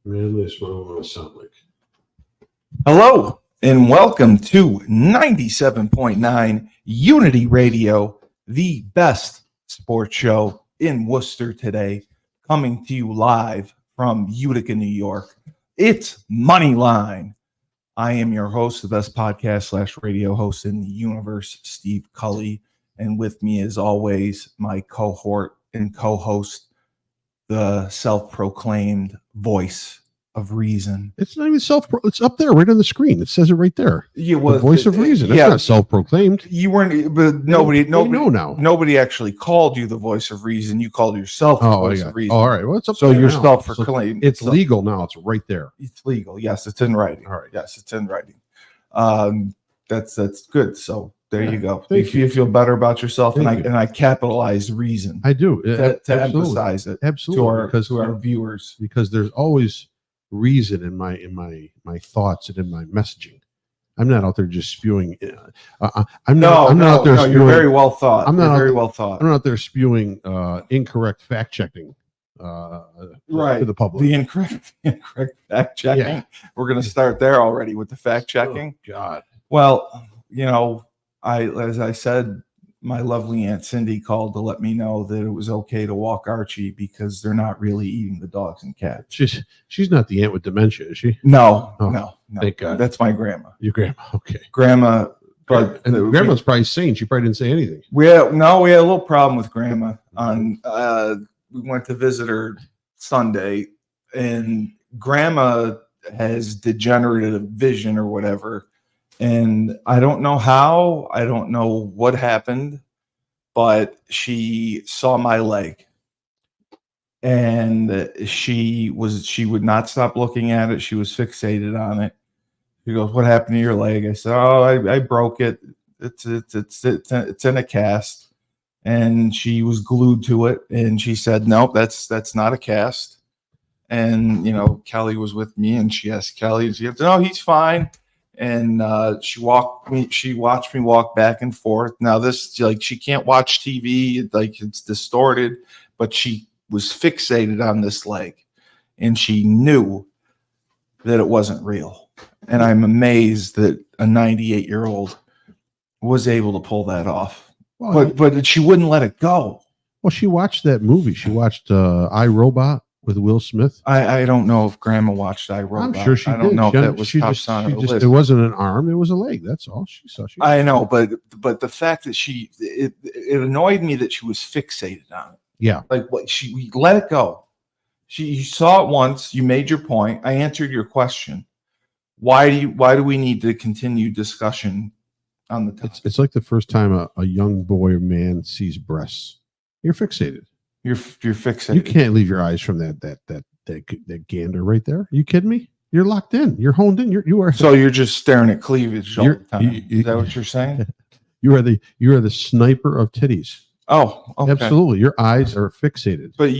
Man, this what I want to sound like. Hello, and welcome to 97.9 Unity Radio, the best sports show in Worcester today, coming to you live from Utica, New York. It's Moneyline. I am your host, the best podcast / radio host in the universe, Steve Cully. And with me, as always, my cohort and co-host, the self-proclaimed voice of reason. It's not even it's up there right on the screen. It says it right there. The voice of reason. That's not self-proclaimed. You weren't, but nobody know now. Nobody actually called you the voice of reason. You called yourself the voice of reason. All right. Well, it's up so there you're now. self-proclaimed. It's legal now. It's right there. It's legal. Yes, it's in writing. All right. Yes, it's in writing. That's good. So there you go. Thank you feel better about yourself, and Thank you. I capitalized reason. I do to emphasize it absolutely to our viewers, because there's always reason in my thoughts and in my messaging. I'm not out there just spewing. I'm not out there. Spewing, you're very well thought. I'm not very well thought. I'm not out there spewing incorrect fact checking. Right to the public. The incorrect fact checking. Yeah. We're going to start there already with the fact checking. Oh, God. Well, as I said, my lovely Aunt Cindy called to let me know that it was okay to walk Archie because they're not really eating the dogs and cats. She's not the aunt with dementia, is she? No. Thank God. That's my grandma. Your grandma, okay. Grandma, but grandma's probably sane. She probably didn't say anything. We had a little problem with grandma. We went to visit her Sunday, and grandma has degenerative vision or whatever. And I don't know how, I don't know what happened, but she saw my leg, and she would not stop looking at it. She was fixated on it. She goes, "What happened to your leg?" I said, "Oh, I broke it. It's in a cast." And she was glued to it, and she said, "Nope, that's not a cast." And Kelly was with me, and she asked Kelly, and she said, "No, he's fine." And she watched me walk back and forth. Now this, she can't watch TV, it's distorted, but she was fixated on this leg, and she knew that it wasn't real. And I'm amazed that a 98-year-old was able to pull that off. Well, but she wouldn't let it go. Well, she watched that movie. She watched I, Robot with Will Smith. I don't know if Grandma watched I, Robot. I'm sure she did. I don't know if that was top on her list. It wasn't an arm. It was a leg. That's all she saw. I know, but the fact that it annoyed me that she was fixated on it. Yeah. We let it go. You saw it once. You made your point. I answered your question. Why do we need to continue discussion on the topic? It's like the first time a young boy or man sees breasts. You're fixated. You're fixated. You can't leave your eyes from that gander right there. Are you kidding me? You're locked in. You're honed in. You are. So you're just staring at cleavage all the time. Is that what you're saying? You are the sniper of titties. Oh, okay. Absolutely. Your eyes are fixated. But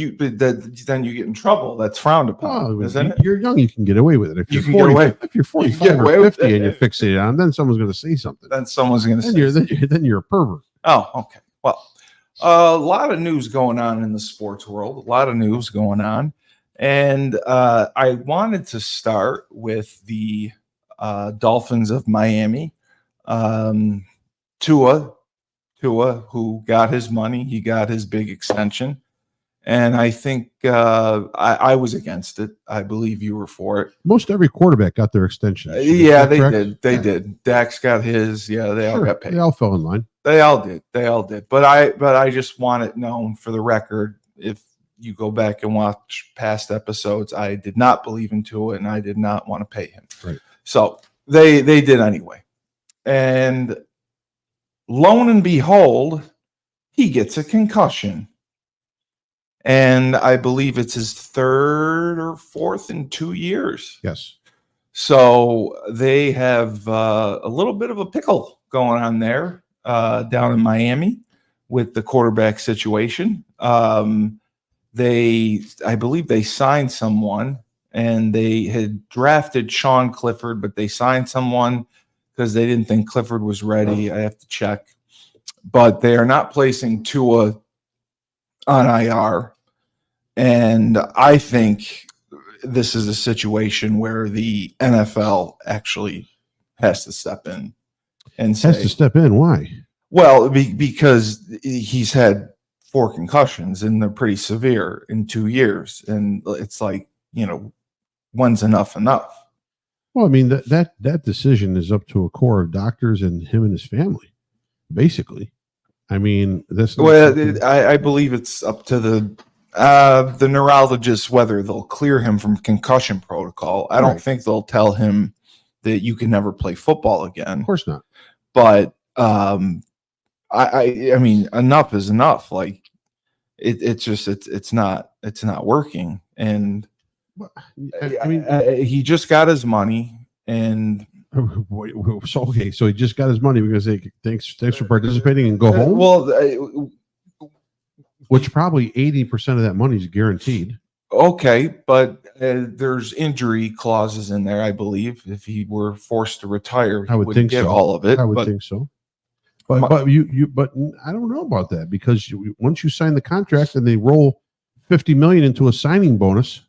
then you get in trouble. That's frowned upon, isn't it? You're young. You can get away with it. If you're 40, if you're 45 or 50 and you're fixated on, then someone's going to say something. Then someone's going to say. Then you're a pervert. Oh, okay. Well, a lot of news going on in the sports world. A lot of news going on, and I wanted to start with the Dolphins of Miami. Tua, who got his money, he got his big extension, and I think I was against it. I believe you were for it. Most every quarterback got their extension. Yeah, they did. They did. Dax got his. Yeah, they all got paid. They all fell in line. They all did. But I just want it known for the record. If you go back and watch past episodes, I did not believe in Tua, and I did not want to pay him. Right. So they did anyway. And lo and behold, he gets a concussion. And I believe it's his third or fourth in 2 years. Yes. So they have a little bit of a pickle going on there down in Miami with the quarterback situation. I believe they signed someone, and they had drafted Sean Clifford, but they signed someone because they didn't think Clifford was ready. I have to check. But they are not placing Tua on IR. And I think this is a situation where the NFL actually has to step in and say, has to step in. Why? Well, because he's had 4 concussions and they're pretty severe in 2 years, and it's like, when's enough? Well, I mean that decision is up to a core of doctors and him and his family, basically. I mean, I believe it's up to the neurologist whether they'll clear him from concussion protocol. I don't think they'll tell him that you can never play football again. Of course not. But I mean, enough is enough. Like it's not working. And I mean, he just got his money, and so he just got his money because thanks for participating and go home. Well, which probably 80% of that money is guaranteed. Okay, but there's injury clauses in there, I believe. If he were forced to retire, I would think get so. all of it. I would think so. But I don't know about that, because once you sign the contract and they roll $50 million into a signing bonus,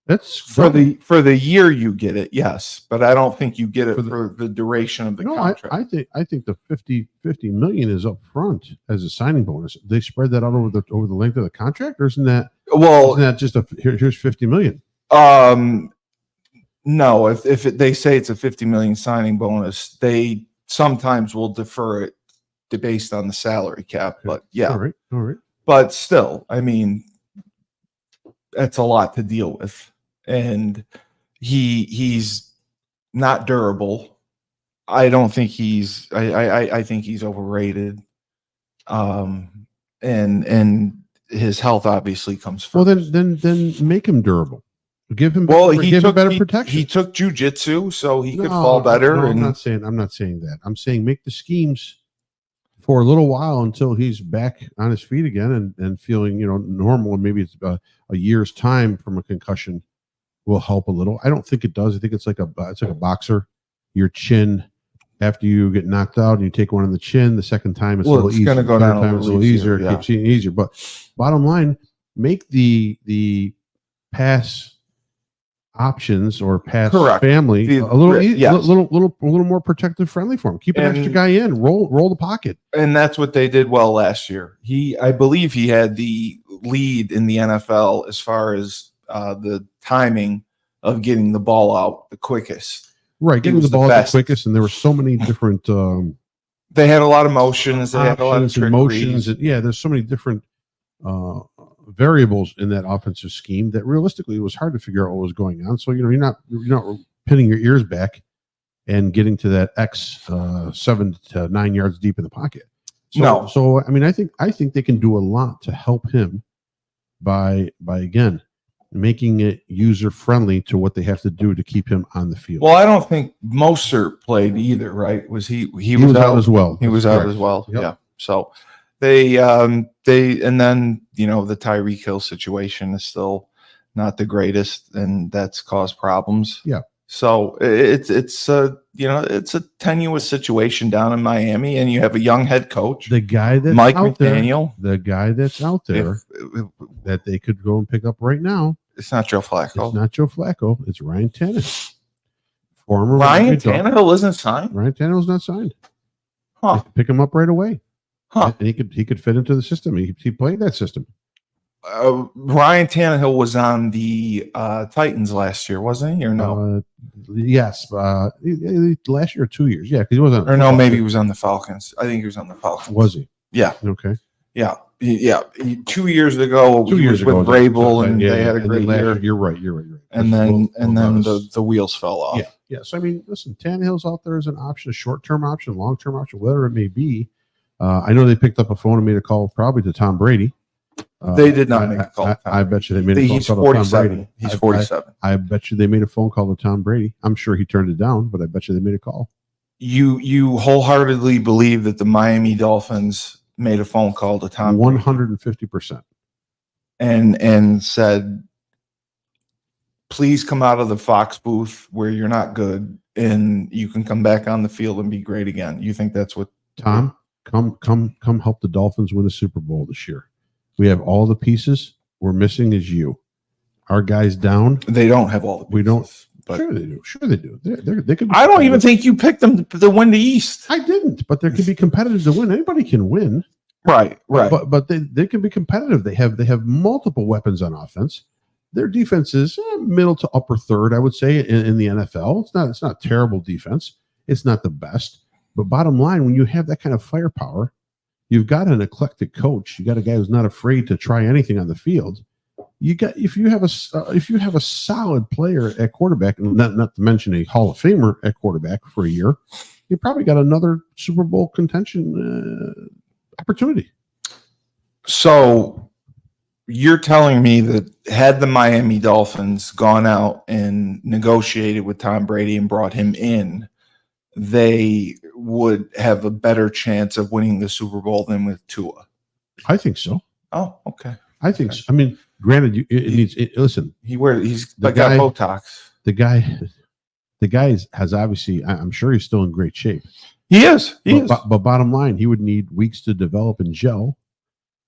that's for the year you get it, yes. But I don't think you get it for the duration of the contract. I think the 50 million is up front as a signing bonus. They spread that out over the length of the contract, or isn't that just here's 50 million? No, if they say it's a 50 million signing bonus, they sometimes will defer it based on the salary cap. But yeah, all right. But still, I mean, that's a lot to deal with. And he's not durable. I don't think I think he's overrated. And his health obviously comes first. Well, then make him durable. Give him better protection. He took jujitsu, so he could fall better. No, I'm not saying that. I'm saying make the schemes for a little while until he's back on his feet again and feeling normal. And maybe it's a year's time from a concussion will help a little. I don't think it does. I think it's like a boxer. Your chin, after you get knocked out and you take one on the chin, the second time it's a little easier. Going to go down a little easier. It keeps getting easier. But bottom line, make the pass options or pass family a little more protective friendly for him. Keep an extra guy in. Roll the pocket. And that's what they did well last year. I believe he had the lead in the NFL as far as the timing of getting the ball out the quickest. Right, getting the ball out the quickest, and there were so many different. They had a lot of motions. They had a lot of motions. There's so many different variables in that offensive scheme that realistically it was hard to figure out what was going on. So you're not pinning your ears back and getting to that X 7 to 9 yards deep in the pocket. So I mean, I think they can do a lot to help him by again making it user friendly to what they have to do to keep him on the field. Well, I don't think Mostert played either, right? Was he was out as well. He was out as well. Yep. Yeah. So they and then the Tyreek Hill situation is still not the greatest, and that's caused problems. Yeah. So it's a tenuous situation down in Miami, and you have a young head coach, the guy that's Mike out McDaniel, that they could go and pick up right now. It's not Joe Flacco. It's not Joe Flacco. It's Ryan Tannehill. Ryan Tannehill isn't signed. Ryan Tannehill's not signed. Huh? Pick him up right away. Huh? And he could fit into the system. He played that system. Ryan Tannehill was on the Titans last year, wasn't he? Or no? Yes. Last year or 2 years. Yeah, because he wasn't. Or no, maybe he was on the Falcons. I think he was on the Falcons. Was he? Yeah. Okay. Yeah. 2 years ago, with Vrabel, and they had a great year. You're right. And then the wheels fell off. Yeah. So I mean, listen, Tannehill's out there as an option, a short-term option, long-term option, whatever it may be. I know they picked up a phone and made a call probably to Tom Brady. They did not make a call. I bet you they made a phone call to Tom Brady. He's 47. I bet you they made a phone call to Tom Brady. I'm sure he turned it down, but I bet you they made a call. You wholeheartedly believe that the Miami Dolphins made a phone call to Tom 150%. And said, please come out of the Fox booth where you're not good and you can come back on the field and be great again. You think that's what Tom, come help the Dolphins win the Super Bowl this year. We have all the pieces. We're missing is you. our guys down. They don't have all the pieces. We don't. But Sure they do. Sure they do. They could. I don't even think you picked them to win the East. I didn't, but they can be competitive to win. Anybody can win. Right. But they can be competitive. They have multiple weapons on offense. Their defense is middle to upper third, I would say, in the NFL. It's not terrible defense. It's not the best. But bottom line, when you have that kind of firepower, you've got an eclectic coach. You got a guy who's not afraid to try anything on the field. If you have a solid player at quarterback, and not to mention a Hall of Famer at quarterback for a year, you probably got another Super Bowl contention opportunity. So you're telling me that had the Miami Dolphins gone out and negotiated with Tom Brady and brought him in, they would have a better chance of winning the Super Bowl than with Tua? I think so. Oh, okay. I think so. I mean, granted, listen. He's got Botox. The guy has obviously. I'm sure he's still in great shape. He is. But bottom line, he would need weeks to develop and gel.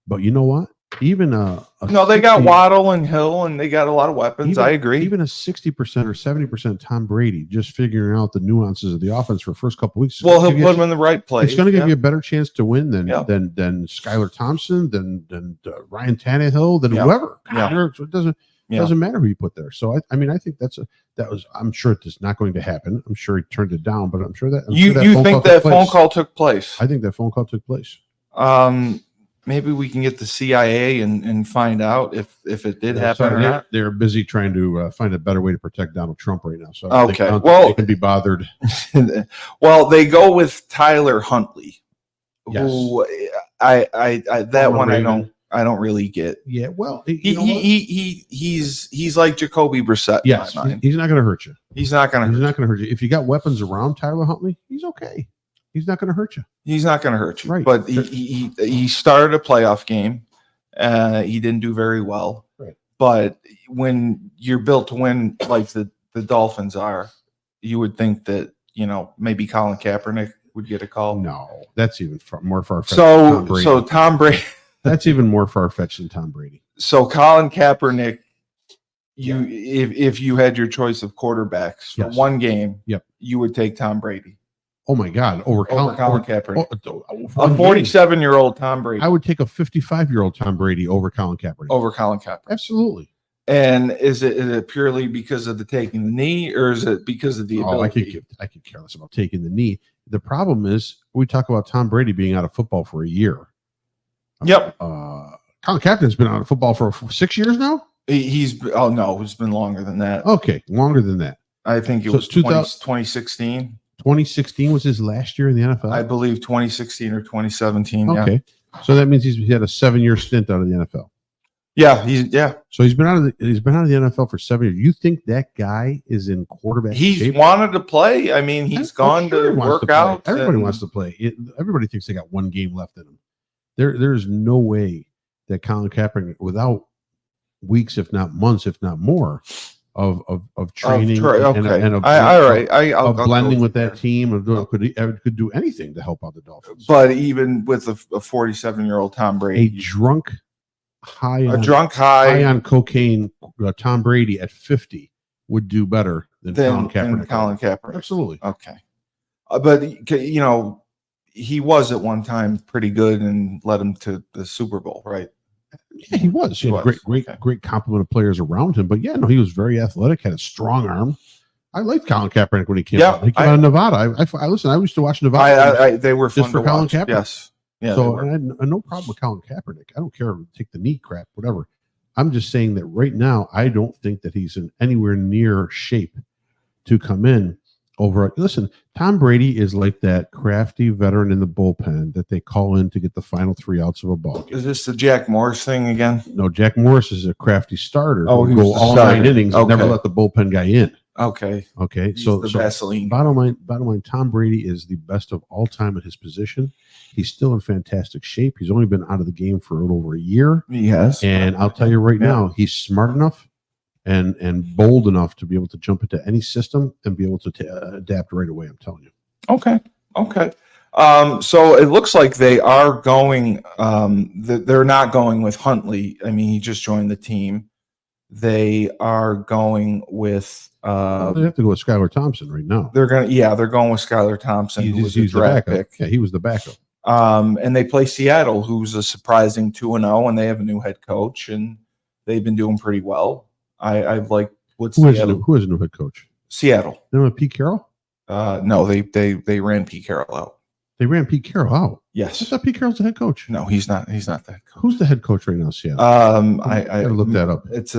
But you know what? Even they got Waddle and Hill, and they got a lot of weapons. I agree. Even a 60% or 70% Tom Brady, just figuring out the nuances of the offense for the first couple weeks. Well, he'll put him in the right place. It's going to give you a better chance to win than Skylar Thompson, than Ryan Tannehill, than whoever. So it doesn't matter who you put there. So I think that was. I'm sure it's not going to happen. I'm sure he turned it down, but I'm sure that you think that phone call took place. I think that phone call took place. Maybe we can get the CIA and find out if it did happen or not. They're busy trying to find a better way to protect Donald Trump right now. So I don't think they can be bothered. Well, they go with Tyler Huntley, who I don't really get. Yeah, well, he's like Jacoby Brissett. Yes, he's not going to hurt you. He's not going to hurt you. If you got weapons around Tyler Huntley, he's okay. He's not going to hurt you. He's not going to hurt you. Right. But he started a playoff game. He didn't do very well. Right. But when you're built to win like the Dolphins are, you would think that, maybe Colin Kaepernick would get a call. No, that's even more far-fetched. So Tom Brady. That's even more far-fetched than Tom Brady. So Colin Kaepernick, if you had your choice of quarterbacks for one game, you would take Tom Brady. Oh my God! Over Colin Kaepernick. A 47-year-old Tom Brady. I would take a 55-year-old Tom Brady over Colin Kaepernick. Absolutely. And is it purely because of the taking the knee, or is it because of the ability? I could care less about taking the knee. The problem is we talk about Tom Brady being out of football for a year. Yep. Colin Kaepernick's been out of football for 6 years now. It's been longer than that. Okay, longer than that. I think it was 2016. 2016 was his last year in the NFL. I believe 2016 or 2017. Okay, so that means he had a 7-year stint out of the NFL. Yeah, So he's been out of the NFL for 7 years. You think that guy is in quarterback shape? Wanted to play. I mean, he's gone to work out. Everybody wants to play. Everybody thinks they got one game left in him. There's no way that Colin Kaepernick, without weeks, if not months, if not more, of training of blending with that team, could do anything to help out the Dolphins. But even with a 47-year-old Tom Brady, high on cocaine, Tom Brady at 50 would do better than Colin Kaepernick. Absolutely. Okay, but he was at one time pretty good and led him to the Super Bowl, right? Yeah, he was. He had a great complement of players around him. But he was very athletic, had a strong arm. I liked Colin Kaepernick when he came out. He came out of Nevada. I used to watch Nevada. They were fun just for Colin Kaepernick. Yes. Yeah. So I had no problem with Colin Kaepernick. I don't care. Take the knee crap, whatever. I'm just saying that right now, I don't think that he's in anywhere near shape to come in over. Listen, Tom Brady is like that crafty veteran in the bullpen that they call in to get the final 3 outs of a ball game. Is this the Jack Morris thing again? No, Jack Morris is a crafty starter. Oh, who go all 9 innings and never let the bullpen guy in. Okay. So Vaseline. Bottom line, Tom Brady is the best of all time at his position. He's still in fantastic shape. He's only been out of the game for a little over a year. Yes. And I'll tell you right now, he's smart enough and bold enough to be able to jump into any system and be able to adapt right away. I'm telling you. Okay. So it looks like they are going. They're not going with Huntley. I mean, he just joined the team. They are going with. They have to go with Skylar Thompson right now. They're going with Skylar Thompson, who was a draft pick. Yeah, he was the backup. And they play Seattle, who's a surprising 2-0, and they have a new head coach, and they've been doing pretty well. I've liked who has a new head coach? Seattle. They don't have Pete Carroll? No, they ran Pete Carroll out. They ran Pete Carroll out. Yes. I thought Pete Carroll's the head coach. No, he's not. He's not the head coach. Who's the head coach right now, Seattle? I gotta look that up. It's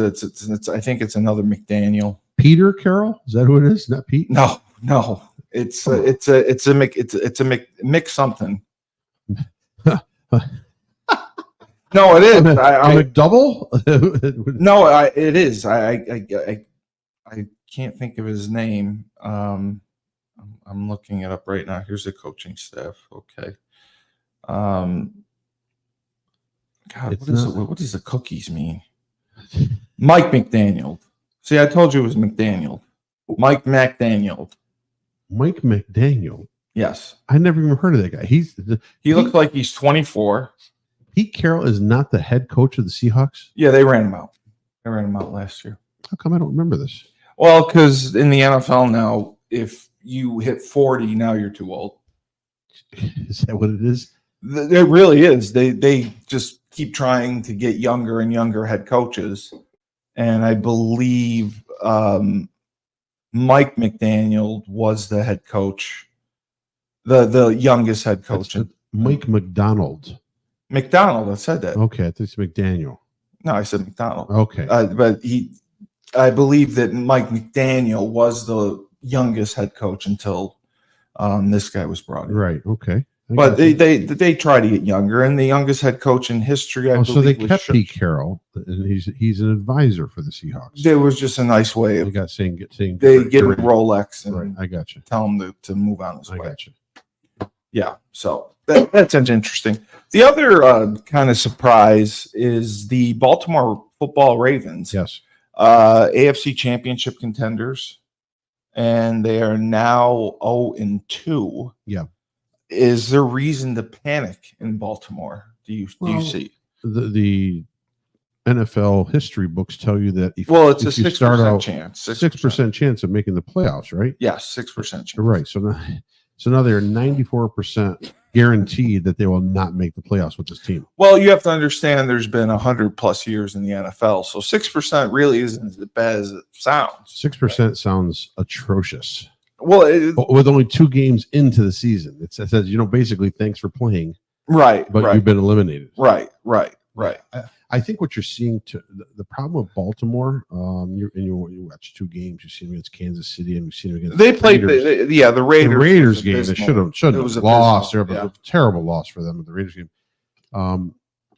I think it's another McDaniel. Peter Carroll? Is that who it is? Not Pete? No. It's a mix something. No, it is. A McDouble? No, it is. I can't think of his name. I'm looking it up right now. Here's the coaching staff. Okay. God, what does the cookies mean? Mike McDaniel. See, I told you it was McDaniel. Mike McDaniel. Mike McDaniel. Yes. I never even heard of that guy. He looks like he's 24. Pete Carroll is not the head coach of the Seahawks? Yeah, they ran him out. They ran him out last year. How come I don't remember this? Well, because in the NFL now, if you hit 40, now you're too old. Is that what it is? It really is. They just keep trying to get younger and younger head coaches. And I believe Mike McDaniel was the head coach, the youngest head coach. Mike McDonald. McDonald, I said that. Okay, I think it's McDaniel. No, I said McDonald. Okay. But I believe that Mike McDaniel was the youngest head coach until this guy was brought in. Right, okay. But they try to get younger, and the youngest head coach in history, I believe, so they kept Pete Carroll, and he's an advisor for the Seahawks. There was just a nice way of saying they give him Rolex and right. I got you. Tell him to move on his way. I got you. Yeah, so that's interesting. The other kind of surprise is the Baltimore Football Ravens. Yes, AFC Championship contenders, and they are now 0-2. Yeah. Is there reason to panic in Baltimore? Do you see the NFL history books tell you that it's a 6% chance, 6% chance of making the playoffs, right? Yes, 6% chance. Right. So now they're 94% guaranteed that they will not make the playoffs with this team. Well, you have to understand there's been 100+ years in the NFL, so 6% really isn't as bad as it sounds. 6% sounds atrocious. Well, with only 2 games into the season, it says, basically, thanks for playing. Right. But you've been eliminated. Right. I think what you're seeing the problem with Baltimore, you watch 2 games. You've seen them against Kansas City, and you've seen them against the Raiders. The Raiders game. They should have lost. There, but a terrible loss for them at the Raiders game.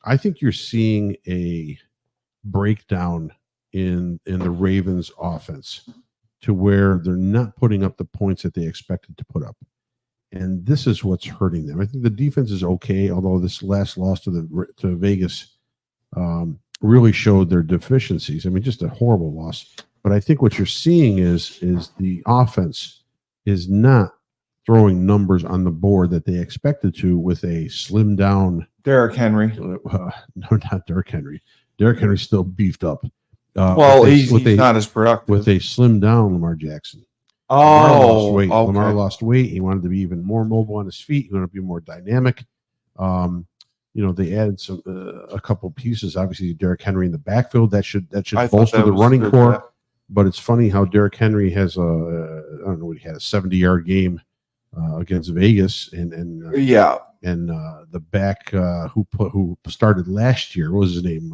I think you're seeing a breakdown in the Ravens offense, to where they're not putting up the points that they expected to put up. And this is what's hurting them. I think the defense is okay, although this last loss to Vegas really showed their deficiencies. I mean, just a horrible loss. But I think what you're seeing is the offense is not throwing numbers on the board that they expected to, with a slimmed down Derrick Henry. No, not Derrick Henry. Derrick Henry's still beefed up. He's not as productive. With a slimmed down Lamar Jackson. Okay. Lamar lost weight. He wanted to be even more mobile on his feet. He wanted to be more dynamic. They added a couple pieces. Obviously, Derrick Henry in the backfield that should bolster the running core. But it's funny how Derrick Henry has I don't know what he had, a 70-yard game against Vegas, and the back who started last year, what was his name?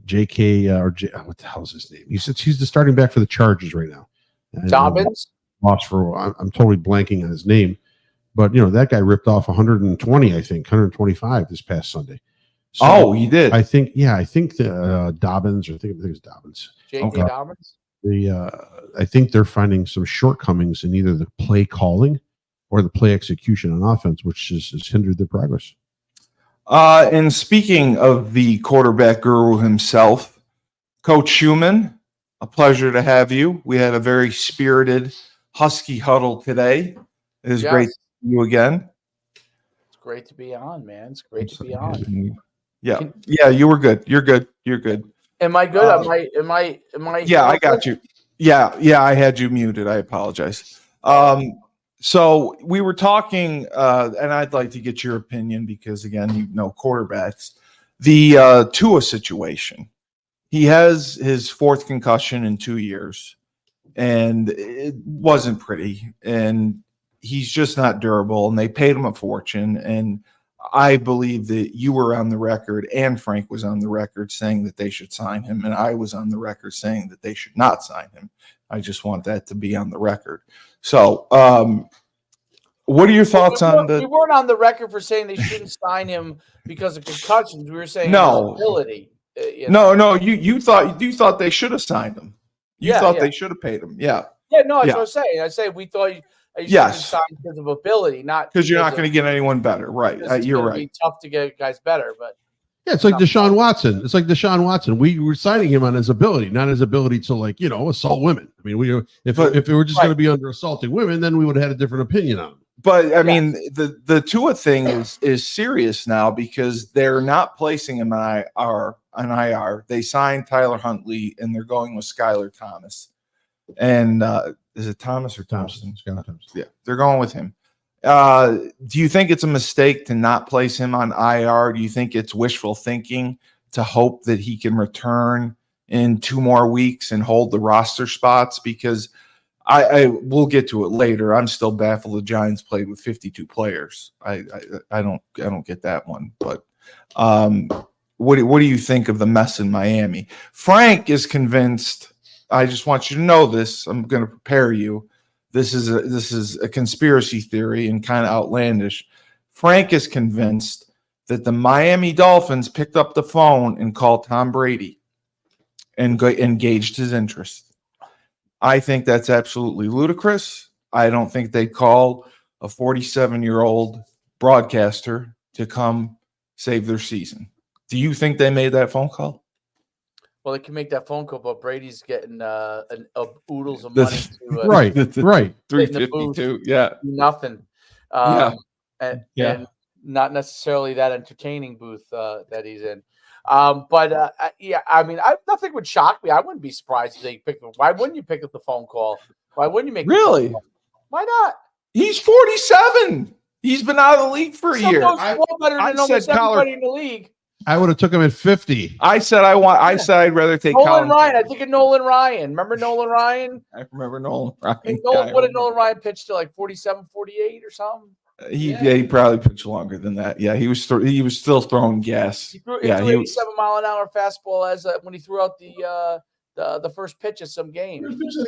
JK or J, what the hell is his name? He's the starting back for the Chargers right now. Dobbins. I'm totally blanking on his name, but that guy ripped off 120, I think 125 this past Sunday. So he did. I think Dobbins, or I think it's Dobbins. J.K. Dobbins. I think they're finding some shortcomings in either the play calling or the play execution on offense, which has hindered their progress. And speaking of the quarterback guru himself, Coach Schuman, a pleasure to have you. We had a very spirited Husky huddle today. It is great to see you again. It's great to be on, man. It's great to be on. Yeah. Yeah, you were good. You're good. You're good. Am I good? Am I? Yeah, I got you. Yeah, I had you muted. I apologize. So we were talking, and I'd like to get your opinion because, again, you know quarterbacks. The Tua situation. He has his fourth concussion in 2 years, and it wasn't pretty. And he's just not durable, and they paid him a fortune. And I believe that you were on the record and Frank was on the record saying that they should sign him. And I was on the record saying that they should not sign him. I just want that to be on the record. So, what are your thoughts on the? We weren't on the record for saying they shouldn't sign him because of concussions. We were saying No. his ability. No. You thought they should have signed him. You thought they should have paid him. Yeah. Yeah. No, that's what I was saying. I say we thought you should have signed because of ability, not because you're not going to get anyone better. Right. You're right. It's tough to get guys better, but. Yeah, it's like Deshaun Watson. It's like Deshaun Watson. We were signing him on his ability, not his ability to assault women. I mean, if it were just going to be under assaulting women, then we would have had a different opinion on him. But I mean, the Tua thing is serious now because they're not placing him on IR. They signed Tyler Huntley and they're going with Skylar Thomas. And is it Thomas or Thompson? Skylar Thompson. Yeah, they're going with him. Do you think it's a mistake to not place him on IR? Do you think it's wishful thinking to hope that he can return in 2 more weeks and hold the roster spots? Because I will get to it later. I'm still baffled the Giants played with 52 players. I don't get that one. But what do you think of the mess in Miami? Frank is convinced. I just want you to know this. I'm going to prepare you. This is a conspiracy theory and kind of outlandish. Frank is convinced that the Miami Dolphins picked up the phone and called Tom Brady and engaged his interest. I think that's absolutely ludicrous. I don't think they'd call a 47-year-old broadcaster to come save their season. Do you think they made that phone call? Well, they can make that phone call, but Brady's getting oodles of money to right. 352, yeah, nothing, and not necessarily that entertaining booth that he's in. But I mean, nothing would shock me. I wouldn't be surprised if they picked. Why wouldn't you pick up the phone call? Why wouldn't you make? Really? Why not? He's 47. He's been out of the league for a year. Better than almost everybody in the league. I would have took him at 50. I said I'd rather take Nolan Ryan. I think of Nolan Ryan. Remember Nolan Ryan? I remember Nolan Ryan. What did Nolan Ryan pitch to, like 47, 48 or something? He probably pitched longer than that. Yeah, he was still throwing gas. He threw 87 mile an hour fastball as when he threw out the first pitch of some game.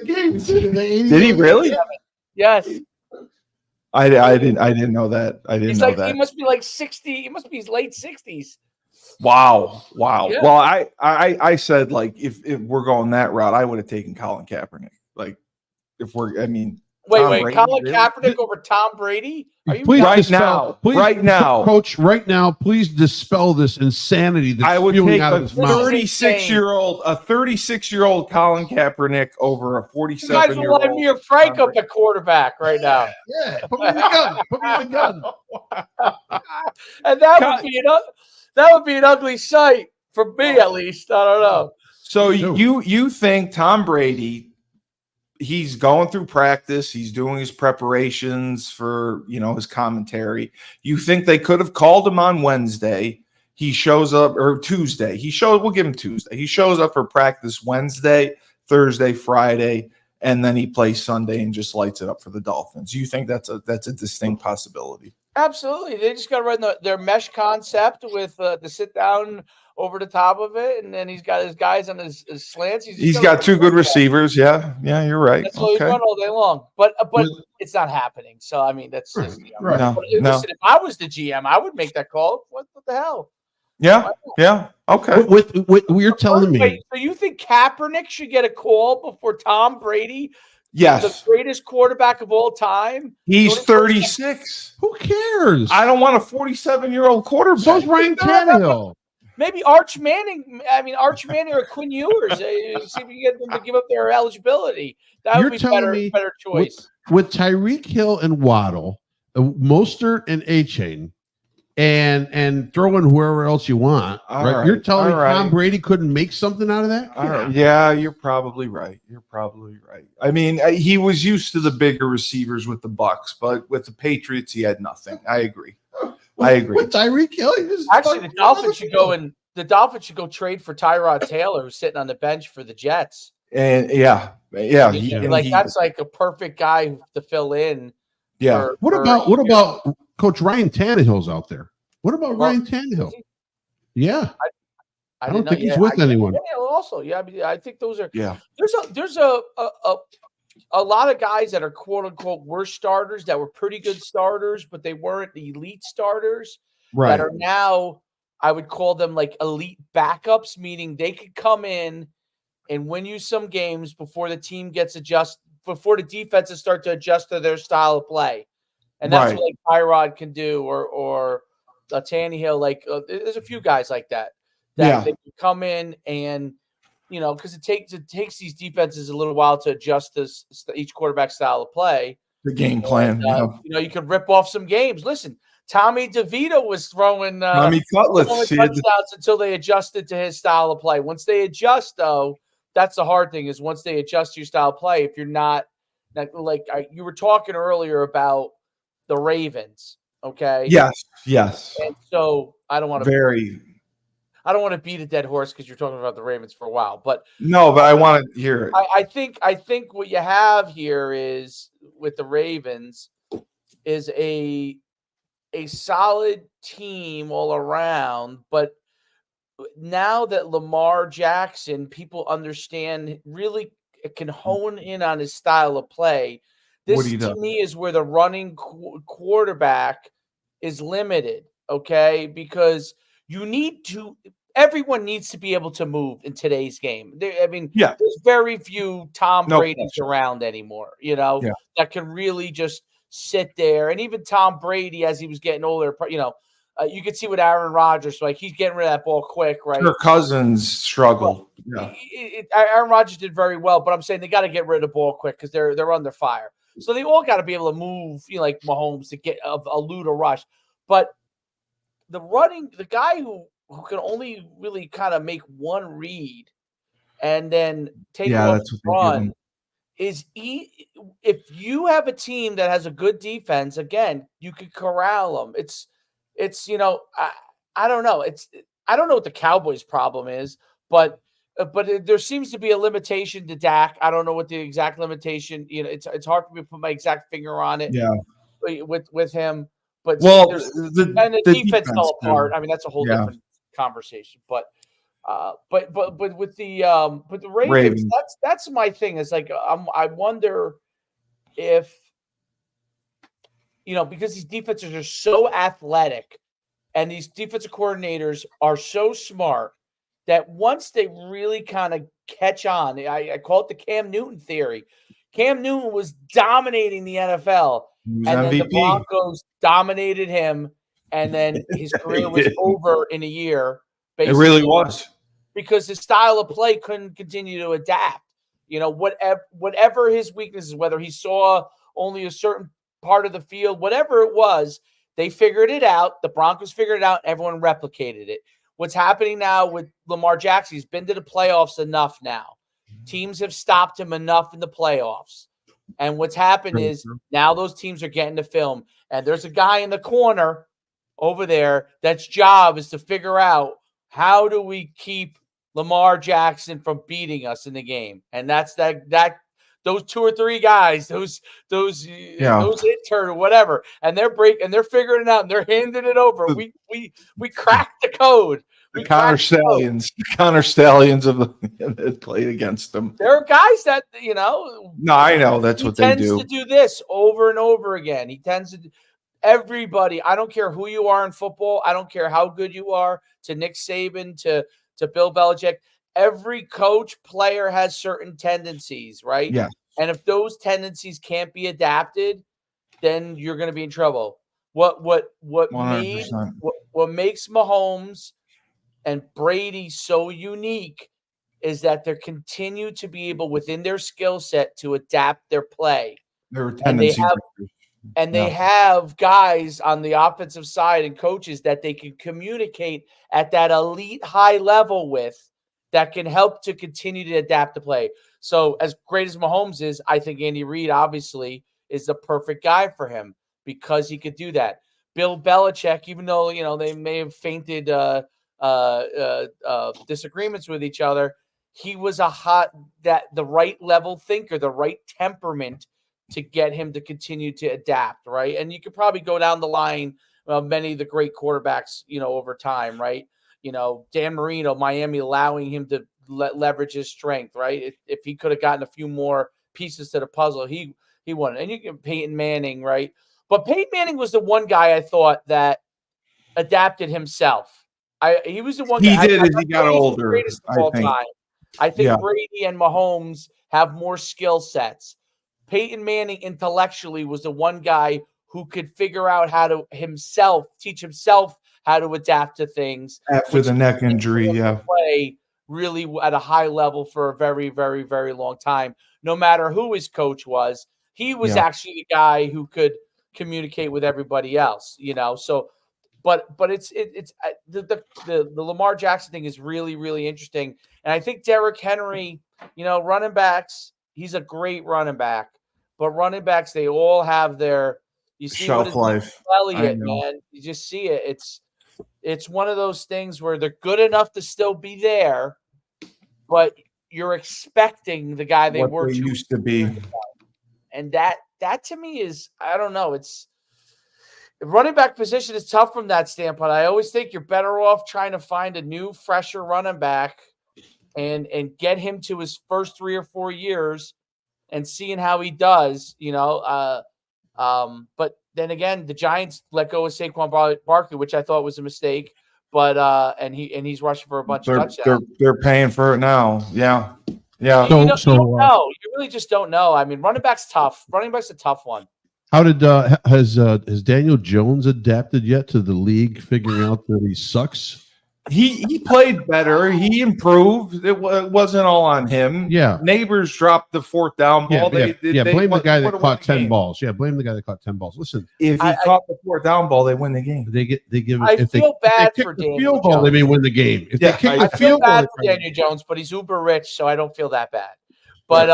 Did he really? Yes. I didn't know that. I didn't know that. He must be like 60. He must be his late 60s. Wow. Yeah. Well, I said, like, if we're going that route, I would have taken Colin Kaepernick. Like, wait, Colin Kaepernick over Tom Brady? Are you right now, Coach, right now, please dispel this insanity that's I would spewing take out of a his mouth. 36-year-old Colin Kaepernick over a 47-year-old. You guys are letting me or Frank up at quarterback right now. Yeah, put me in the gun. Put me in the gun. And that would be an ugly sight for me, at least. I don't know. So you think Tom Brady? He's going through practice. He's doing his preparations for, his commentary. You think they could have called him on Wednesday? He shows up, or Tuesday. We'll give him Tuesday. He shows up for practice Wednesday, Thursday, Friday, and then he plays Sunday and just lights it up for the Dolphins. You think that's a distinct possibility? Absolutely. They just got to run their mesh concept with the sit down over the top of it, and then he's got his guys on his slants. He's got 2 good receivers. Yeah, you're right. That's all he's run all day long. But it's not happening. So I mean, that's just right. No. Listen, if I was the GM, I would make that call. What the hell? Yeah. Okay. With you're telling me. So you think Kaepernick should get a call before Tom Brady? Yes. The greatest quarterback of all time. He's 36. Who cares? I don't want a 47-year-old quarterback. So's Ryan Tannehill. Maybe Arch Manning or Quinn Ewers. See if you can get them to give up their eligibility. That would be better choice. With Tyreek Hill and Waddle, Mostert and A-Chain, and throw in whoever else you want. Right? You're telling me Tom Brady couldn't make something out of that? Yeah, you're probably right. I mean, he was used to the bigger receivers with the Bucks, but with the Patriots, he had nothing. I agree. With Tyreek Hill, actually, the Dolphins should go trade for Tyrod Taylor, who's sitting on the bench for the Jets. And that's like a perfect guy to fill in. Yeah. What about Coach Ryan Tannehill's out there? What about Ryan Tannehill? Yeah. I don't think he's with anyone. Also, I mean, I think those are. Yeah. There's a lot of guys that are quote unquote worst starters that were pretty good starters, but they weren't the elite starters. Right. That are now, I would call them like elite backups, meaning they could come in and win you some games before the team gets before the defenses start to adjust to their style of play. And that's what like Tyrod can do, or Tannehill. Like there's a few guys like that they can come in and, because it takes these defenses a little while to adjust to each quarterback style of play. The game plan. You could rip off some games. Listen, Tommy DeVito was throwing touchdowns until they adjusted to his style of play. Once they adjust, though, that's the hard thing is once they adjust your style of play, if you're not like you were talking earlier about the Ravens, okay? Yes. And so I don't want to beat a dead horse because you're talking about the Ravens for a while, but I want to hear it. I think what you have here is with the Ravens is a solid team all around, but now that Lamar Jackson, people understand really can hone in on his style of play. This to me is where the running quarterback is limited, okay? Because everyone needs to be able to move in today's game. There's very few Tom Brady's around anymore, that can really just sit there. And even Tom Brady, as he was getting older, you could see with Aaron Rodgers, like he's getting rid of that ball quick, right? Kirk Cousins struggled. Aaron Rodgers did very well, but I'm saying they got to get rid of the ball quick because they're under fire. So they all got to be able to move, like Mahomes to get elude a rush. But the guy who can only really kind of make one read and then take off the run is if you have a team that has a good defense, again, you could corral them. It's I don't know. I don't know what the Cowboys' problem is, but there seems to be a limitation to Dak. I don't know what the exact limitation. It's hard for me to put my exact finger on it. Yeah, with him, but the defense fell apart. I mean, that's a whole different conversation. But with the Ravens, that's my thing. It's like I wonder if because these defenses are so athletic and these defensive coordinators are so smart that once they really kind of catch on, I call it the Cam Newton theory. Cam Newton was dominating the NFL, and then the Broncos dominated him, and then his career was over in a year. It really was. Because his style of play couldn't continue to adapt. Whatever his weaknesses, whether he saw only a certain part of the field, whatever it was, they figured it out. The Broncos figured it out. Everyone replicated it. What's happening now with Lamar Jackson, he's been to the playoffs enough now. Teams have stopped him enough in the playoffs. And what's happened is now those teams are getting the film. And there's a guy in the corner over there that's job is to figure out how do we keep Lamar Jackson from beating us in the game. And that's those two or three guys, those intern or whatever, and they're figuring it out and they're handing it over. We cracked the code. The Connor Stallions of that played against them. There are guys that No, I know that's what they do. He tends to do this over and over again. He tends to. Everybody, I don't care who you are in football. I don't care how good you are. To Nick Saban, to Bill Belichick. Every coach, player has certain tendencies, right? Yeah. And if those tendencies can't be adapted, then you're going to be in trouble. What makes Mahomes and Brady so unique is that they continue to be able within their skill set to adapt their play. There were tendencies. And they have guys on the offensive side and coaches that they can communicate at that elite high level with that can help to continue to adapt the play. So as great as Mahomes is, I think Andy Reid obviously is the perfect guy for him because he could do that. Bill Belichick, even though, they may have fainted disagreements with each other, he was the right level thinker, the right temperament to get him to continue to adapt, right? And you could probably go down the line of many of the great quarterbacks, over time, right? Dan Marino, Miami, allowing him to leverage his strength, right? If he could have gotten a few more pieces to the puzzle, he won. And you can Peyton Manning, right? But Peyton Manning was the one guy I thought that adapted himself. He was the one He guy. did as he got older. Greatest of all time. I think Brady and Mahomes have more skill sets. Peyton Manning intellectually was the one guy who could figure out how to teach himself how to adapt to things after the neck injury. Play really at a high level for a very, very, very long time. No matter who his coach was, he was actually the guy who could communicate with everybody else. So, but it's the Lamar Jackson thing is really, really interesting, and I think Derrick Henry, running backs, he's a great running back. But running backs, they all have their shelf life. Elliott, man, you just see it. It's one of those things where they're good enough to still be there, but you're expecting the guy they used to be. And that to me is, I don't know. It's running back position is tough from that standpoint. I always think you're better off trying to find a new, fresher running back and get him to his first 3 or 4 years and seeing how he does, but then again, the Giants let go of Saquon Barkley, which I thought was a mistake, but and he's rushing for a bunch of touchdowns. They're paying for it now. Yeah. You don't know. You really just don't know. I mean, running back's tough. Running back's a tough one. How did has Daniel Jones adapted yet to the league, figuring out that he sucks? He played better. He improved. It wasn't all on him. Yeah. Neighbors dropped the 4th down ball. Blame the guy that caught 10 balls. Yeah, blame the guy that caught 10 balls. Listen, if he caught the 4th down ball, they win the game. I feel bad for Daniel Jones. They may win the game. I feel bad for Daniel Jones, but he's uber rich, so I don't feel that bad. But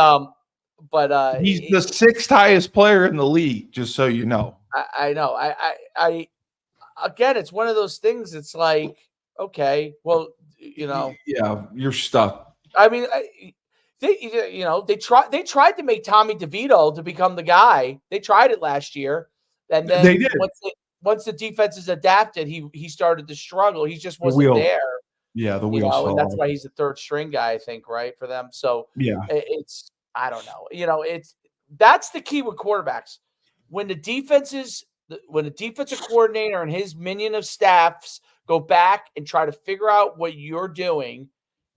he's the 6th highest player in the league, just so you know. I know. I again, it's one of those things. It's like, okay, well, yeah, you're stuck. I mean, they tried to make Tommy DeVito to become the guy. They tried it last year, and then they did. Once the defense is adapted, he started to struggle. He just wasn't there. Yeah, the wheels fell and that's off. why he's the 3rd string guy, I think, right, for them. So it's I don't know. That's the key with quarterbacks. When the defensive coordinator and his minion of staffs go back and try to figure out what you're doing,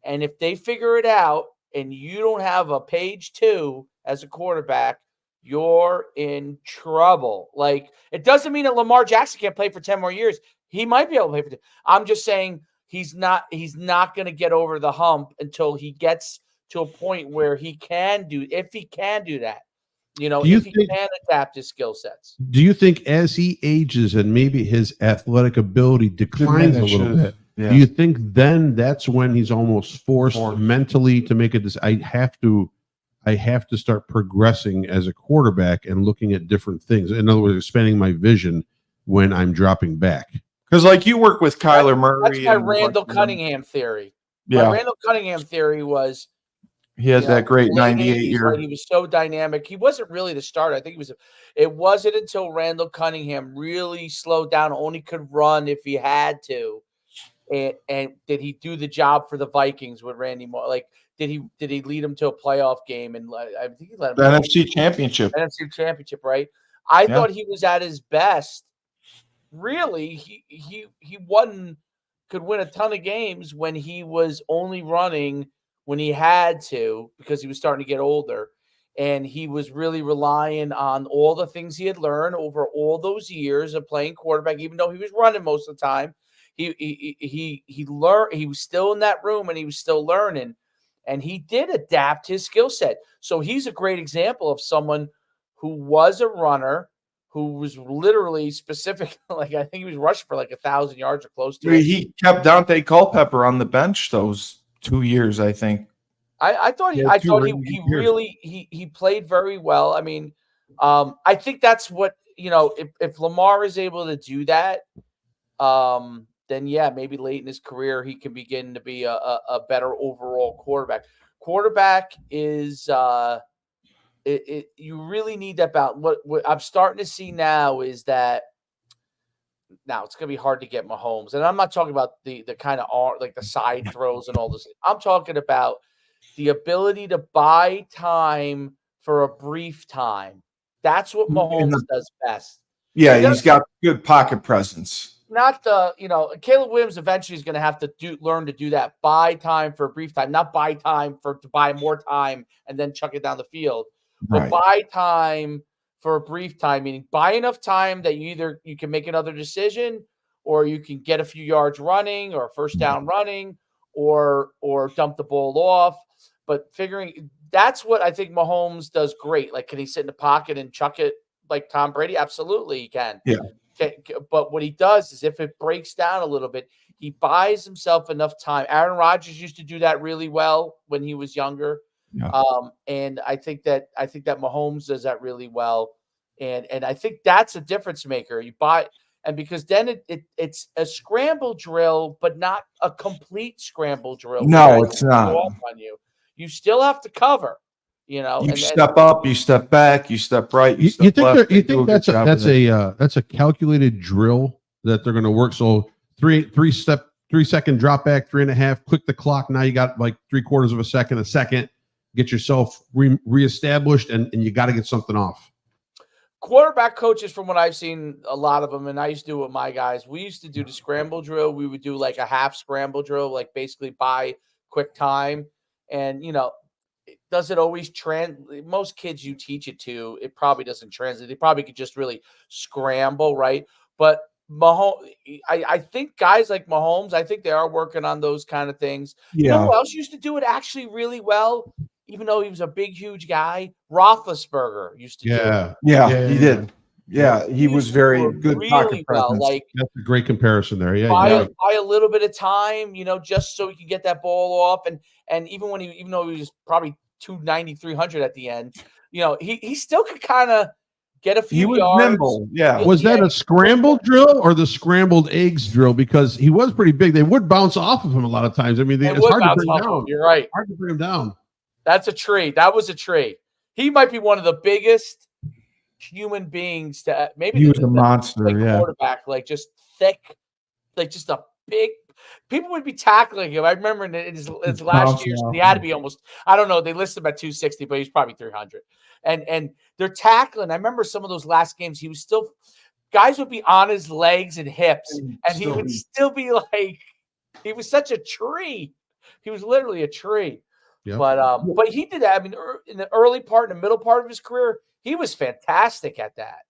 and if they figure it out and you don't have a page 2 as a quarterback, you're in trouble. Like, it doesn't mean that Lamar Jackson can't play for 10 more years. He might be able to play for 10. I'm just saying he's not going to get over the hump until he gets to a point where he can do that. If he can adapt his skill sets. Do you think as he ages and maybe his athletic ability declines a little bit, do you think then that's when he's almost forced mentally to make I have to start progressing as a quarterback and looking at different things. In other words, expanding my vision when I'm dropping back. Because like you work with Kyler Murray. That's my Randall Cunningham theory. Yeah. My Randall Cunningham theory was he had that great 98 year. Right? He was so dynamic. He wasn't really the starter. I think it wasn't until Randall Cunningham really slowed down, only could run if he had to. And did he do the job for the Vikings with Randy Moore? Like, did he lead them to a playoff game? And I think he led them the NFC Championship. NFC Championship, right? I thought he was at his best. Really, he could win a ton of games when he was only running when he had to, because he was starting to get older, and he was really relying on all the things he had learned over all those years of playing quarterback. Even though he was running most of the time, he learned. He was still in that room and he was still learning, and he did adapt his skill set. So he's a great example of someone who was a runner, who was literally specific. Like I think he was rushed for like 1,000 yards or close to it. He kept Dante Culpepper on the bench those 2 years, I think. I thought he played very well. I mean, I think that's what, if Lamar is able to do that, then yeah, maybe late in his career he can begin to be a better overall quarterback. Quarterback is you really need that balance. What I'm starting to see now is that now it's going to be hard to get Mahomes, and I'm not talking about the kind of like the side throws and all this. I'm talking about the ability to buy time for a brief time. That's what Mahomes does best. Yeah, he's got good pocket presence. Not Caleb Williams eventually is going to have to learn to do that. Buy time for a brief time, not buy time to buy more time and then chuck it down the field. But buy time for a brief time, meaning buy enough time that you can make another decision, or you can get a few yards running, or first down running, or dump the ball off. But that's what I think Mahomes does great. Like, can he sit in the pocket and chuck it like Tom Brady? Absolutely, he can. Yeah. But what he does is, if it breaks down a little bit, he buys himself enough time. Aaron Rodgers used to do that really well when he was younger. Yeah. And I think that Mahomes does that really well. And I think that's a difference maker. You buy, and because then it's a scramble drill, but not a complete scramble drill. No, it's not. On you. You still have to cover. You step up, you step back, you step right, you step left. You think that's a calculated drill that they're going to work? So 3 second drop back, 3.5, click the clock. Now you got like 3/4 of a second, get yourself reestablished, and you got to get something off. Quarterback coaches, from what I've seen, a lot of them, and I used to do it with my guys, we used to do the scramble drill. We would do like a half scramble drill, like basically buy quick time. And, does it always translate? Most kids you teach it to, it probably doesn't translate. They probably could just really scramble, right? But Mahomes, I think guys like Mahomes, I think they are working on those kind of things. Yeah. You know who else used to do it actually really well, even though he was a big, huge guy? Roethlisberger used to do it. Yeah, he did. Yeah, he was very good really pocket well. presence. Like, that's a great comparison there. Yeah, buy a little bit of time, just so he can get that ball off. And even though he was probably 290, 300 at the end, he still could kind of get a few he was yards. Nimble. Yeah. Was that a scrambled drill or the scrambled eggs drill? Because he was pretty big. They would bounce off of him a lot of times. I mean, it's hard to bring down. You're right. Hard to bring him down. That's a tree. That was a tree. He might be one of the biggest human beings to maybe. He was a monster. Quarterback, like just thick, like just a big. People would be tackling him. I remember in his last year, he had to be almost. I don't know. They listed him at 260, but he's probably 300. And they're tackling. I remember some of those last games. He was still. Guys would be on his legs and hips, and he would still be like. He was such a tree. He was literally a tree. Yep. But he did that. I mean, in the early part, in the middle part of his career, he was fantastic at that.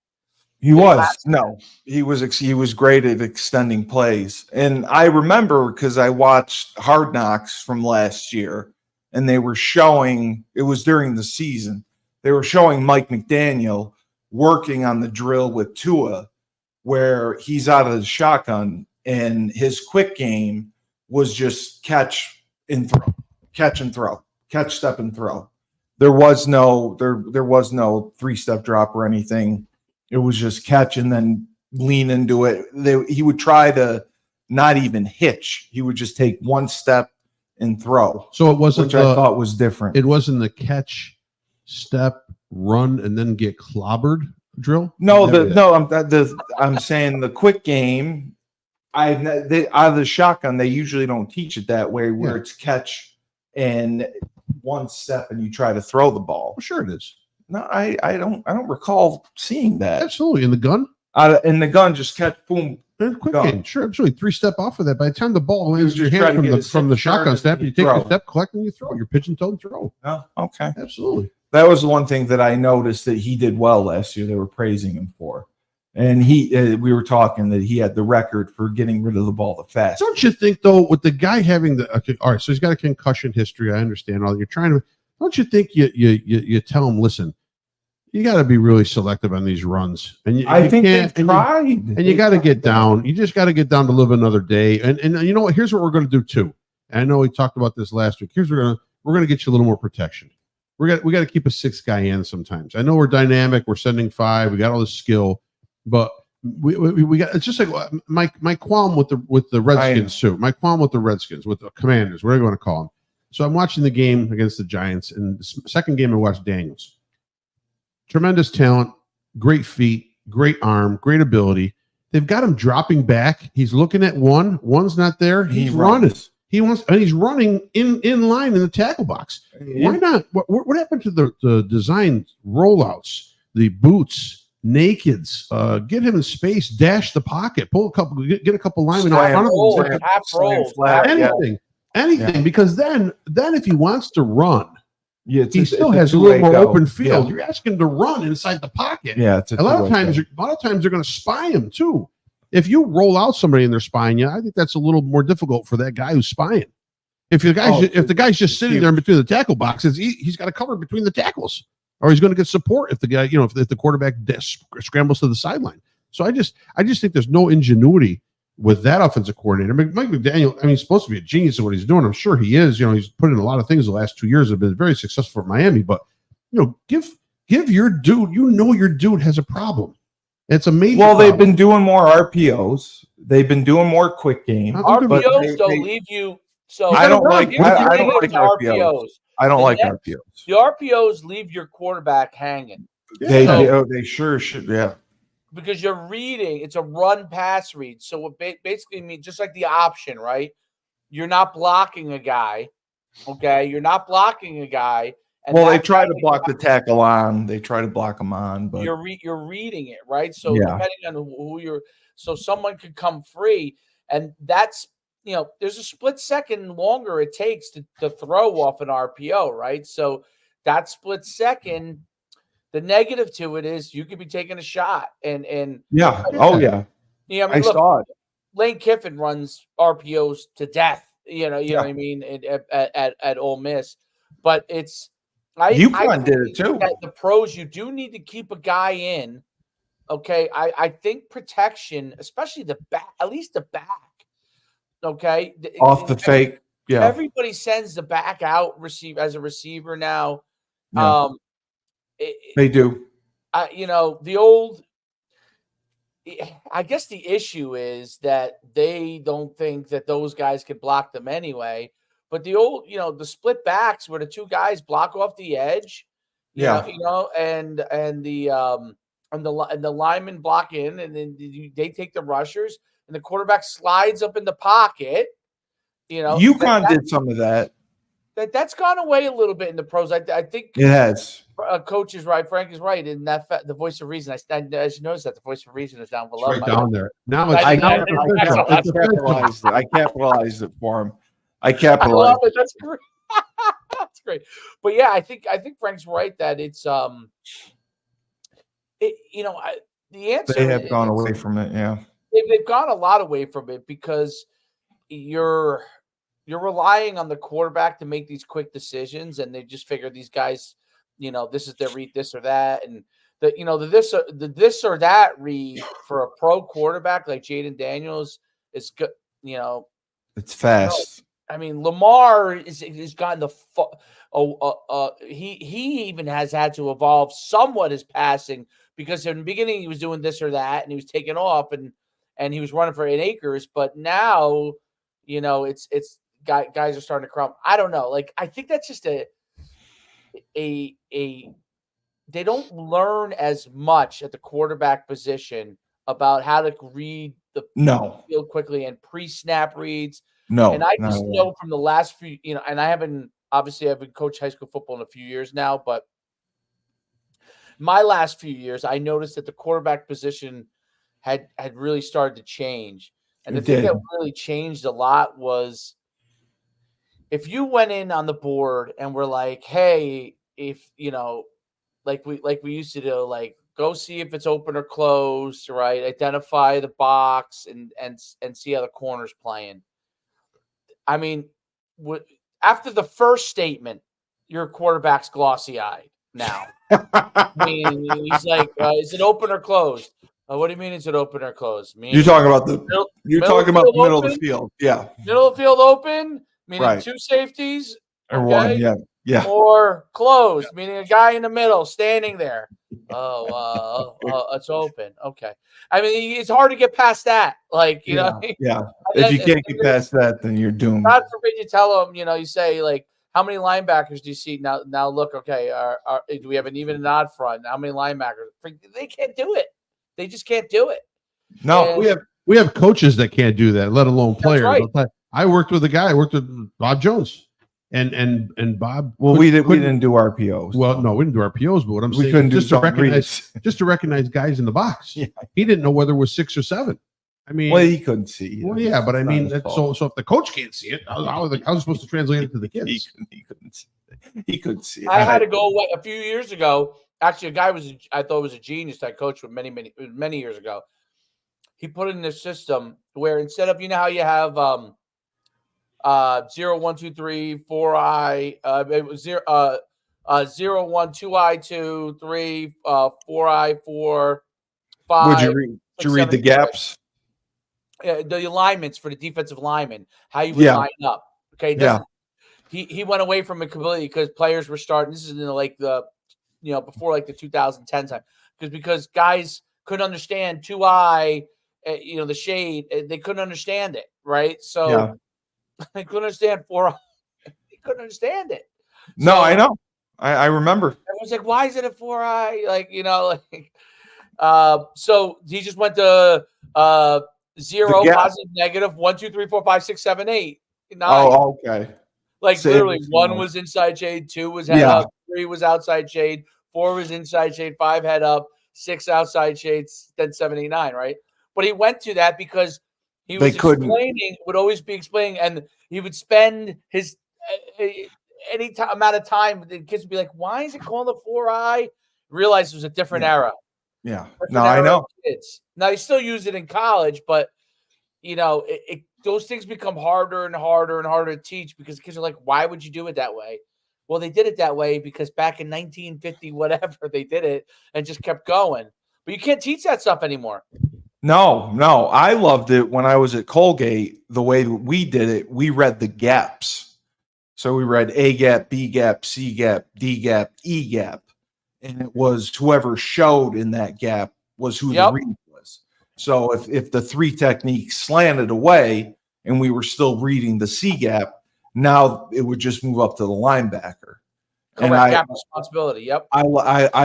He was great at extending plays. And I remember, because I watched Hard Knocks from last year, and they were showing, it was during the season, they were showing Mike McDaniel working on the drill with Tua, where he's out of the shotgun, and his quick game was just catch and throw, catch, step, and throw. There was no 3-step drop or anything. It was just catch and then lean into it. He would try to not even hitch. He would just take 1 step and throw. So it wasn't, which I thought was different. It wasn't the catch, step, run, and then get clobbered drill. I'm saying the quick game. Out of the shotgun, they usually don't teach it that way, where it's catch and 1 step and you try to throw the ball. Well, sure it is. No, I don't recall seeing that. Absolutely. In the gun? In the gun, just catch, boom. Quick game. Sure, absolutely. 3-step off of that. By the time the ball lands in your hand from the shotgun snap, you take a step, collect, and you throw. You're pitch and toe and throw. Oh, okay. Absolutely. That was the one thing that I noticed that he did well last year. They were praising him for. And we were talking that he had the record for getting rid of the ball the fastest. Don't you think, though, with the guy having all right, so he's got a concussion history. I understand all. You're trying to. Don't you think you tell him, listen, you got to be really selective on these runs. And I think they've tried. And you got to get down. You just got to get down to live another day. And you know what? Here's what we're going to do too. And I know we talked about this last week. Here's what we're going to get you a little more protection. We got to keep a 6th guy in sometimes. I know we're dynamic. We're sending 5. We got all this skill, but we got. It's just like my qualm with the Redskins too. My qualm with the Redskins, with the Commanders, whatever you want to call them. So I'm watching the game against the Giants, and the second game I watched Daniels. Tremendous talent, great feet, great arm, great ability. They've got him dropping back. He's looking at one. One's not there. He's running. He's running in line in the tackle box. Why not? What happened to the design rollouts, the boots, nakeds? Get him in space, dash the pocket, pull a couple, get a couple linemen out front of him, half roll, anything. Because then if he wants to run, he still has a little more open field. Yeah. You're asking him to run inside the pocket. Yeah, a lot of times they're going to spy him too. If you roll out somebody and they're spying you, I think that's a little more difficult for that guy who's spying. If the guy's just sitting there in between the tackle boxes, he's got to cover between the tackles, or he's going to get support if the guy, if the quarterback scrambles to the sideline. So I just think there's no ingenuity with that offensive coordinator. Mike McDaniel, he's supposed to be a genius at what he's doing. I'm sure he is. He's put in a lot of things the last 2 years that have been very successful for Miami. But give your dude. Your dude has a problem. It's a major problem. They've been doing more RPOs. They've been doing more quick game. RPOs don't leave you. So I don't like RPOs. I don't like RPOs. The RPOs leave your quarterback hanging. They sure should. Yeah. Because you're reading, it's a run-pass read. So what basically means, just like the option, right? You're not blocking a guy, okay? You're not blocking a guy. And they try to block the tackle on. They try to block them on, but you're reading it, right? So depending on who so someone could come free, and that's there's a split second longer it takes to throw off an RPO, right? So that split second. The negative to it is you could be taking a shot, and I saw it. Lane Kiffin runs RPOs to death. You know what I mean at Ole Miss, but it's UConn did it too. At the pros, you do need to keep a guy in. Okay, I think protection, especially the back, at least the back. Okay, off the fake. Yeah, everybody sends the back out as a receiver now. Yeah. They do. The old. I guess the issue is that they don't think that those guys can block them anyway. But the old, the split backs where the two guys block off the edge, and the linemen block in, and then they take the rushers, and the quarterback slides up in the pocket. UConn did some of that. That's gone away a little bit in the pros. I think it has. Coach is right. Frank is right. And that the voice of reason. I noticed that the voice of reason is down below. It's right down there. Now I capitalized it for him. I capitalized. I love it. That's great. That's great. But yeah, I think Frank's right that it's the answer. They have gone away from it. Yeah, they've gone a lot away from it because you're relying on the quarterback to make these quick decisions, and they just figure these guys, this is their read, this or that, and the this or that read for a pro quarterback like Jaden Daniels is good. It's fast. Lamar is gotten he even has had to evolve somewhat his passing, because in the beginning he was doing this or that and he was taking off and he was running for 8 acres, but now it's guys are starting to crumble. I don't know. I think that's just they don't learn as much at the quarterback position about how to read the field quickly and pre-snap reads. No, and I just know from the last few, and I've been coached high school football in a few years now, but my last few years, I noticed that the quarterback position had really started to change. And the thing that really changed a lot was if you went in on the board and were like, hey, if like we used to do, go see if it's open or closed, right? Identify the box and see how the corner's playing. After the first statement, your quarterback's glossy-eyed. now. I mean, he's like, is it open or closed? What do you mean? Is it open or closed? Meaning You're talking about the middle middle of the open? field, yeah. Middle of the field open, meaning Right. 2 safeties, Or one, yeah. or closed, meaning a guy in the middle standing there. It's open. Okay. I mean, it's hard to get past that. Like, you know, yeah. If you can't get past that, then you're doomed. God forbid you tell them, you say, like, how many linebackers do you see now? Now look, okay, do we have an even and odd front? How many linebackers? They can't do it. They just can't do it. No, And we have coaches that can't do that, let alone players. right. I worked with a guy. I worked with Bob Jones, and Bob. Well, we didn't do RPOs. Well, no, we didn't do RPOs. But what I'm saying, couldn't just do just to recognize guys in the box. Yeah. He didn't know whether it was 6 or 7. I mean, well, he couldn't see. Well, yeah, but I mean, so if the coach can't see it, how was it supposed to translate it to the kids? He couldn't see it. I had to go a few years ago. Actually, a guy I thought was a genius that I coached with many years ago. He put in this system where instead of, how you have 0, 1, 2, 3, 4 I, 0, 1, 2 I, 2, 3, 4 I, 4, 5. Would you read the gaps? The alignments for the defensive lineman, how you would line up. Okay. He went away from it completely because players were starting. This is in before like the 2010 time, because guys couldn't understand 2I, the shade. They couldn't understand it, right? So they couldn't understand 4I. They couldn't understand it. No, I know. I remember. I was like, why is it a 4I? So he just went to 0, positive, negative, 1, 2, 3, 4, 5, 6, 7, 8, 9. Oh, okay. Like literally, 1 was inside shade, 2 was head up, 3 was outside shade, 4 was inside shade, 5 head up, 6 outside shades, then 7, 8, 9, right? But he went to that because he was would always be explaining, and he would spend his any amount of time. The kids would be like, "Why is it called a 4I?" Realize it was a different era. Yeah, no, I know. Now they still use it in college, but those things become harder and harder and harder to teach because kids are like, "Why would you do it that way?" Well, they did it that way because back in 1950, whatever, they did it and just kept going. But you can't teach that stuff anymore. No, I loved it when I was at Colgate. The way we did it, we read the gaps. So we read A gap, B gap, C gap, D gap, E gap. And it was whoever showed in that gap was who the read was. So if the 3 techniques slanted away and we were still reading the C gap, now it would just move up to the linebacker. Correct. Gap responsibility. Yep. I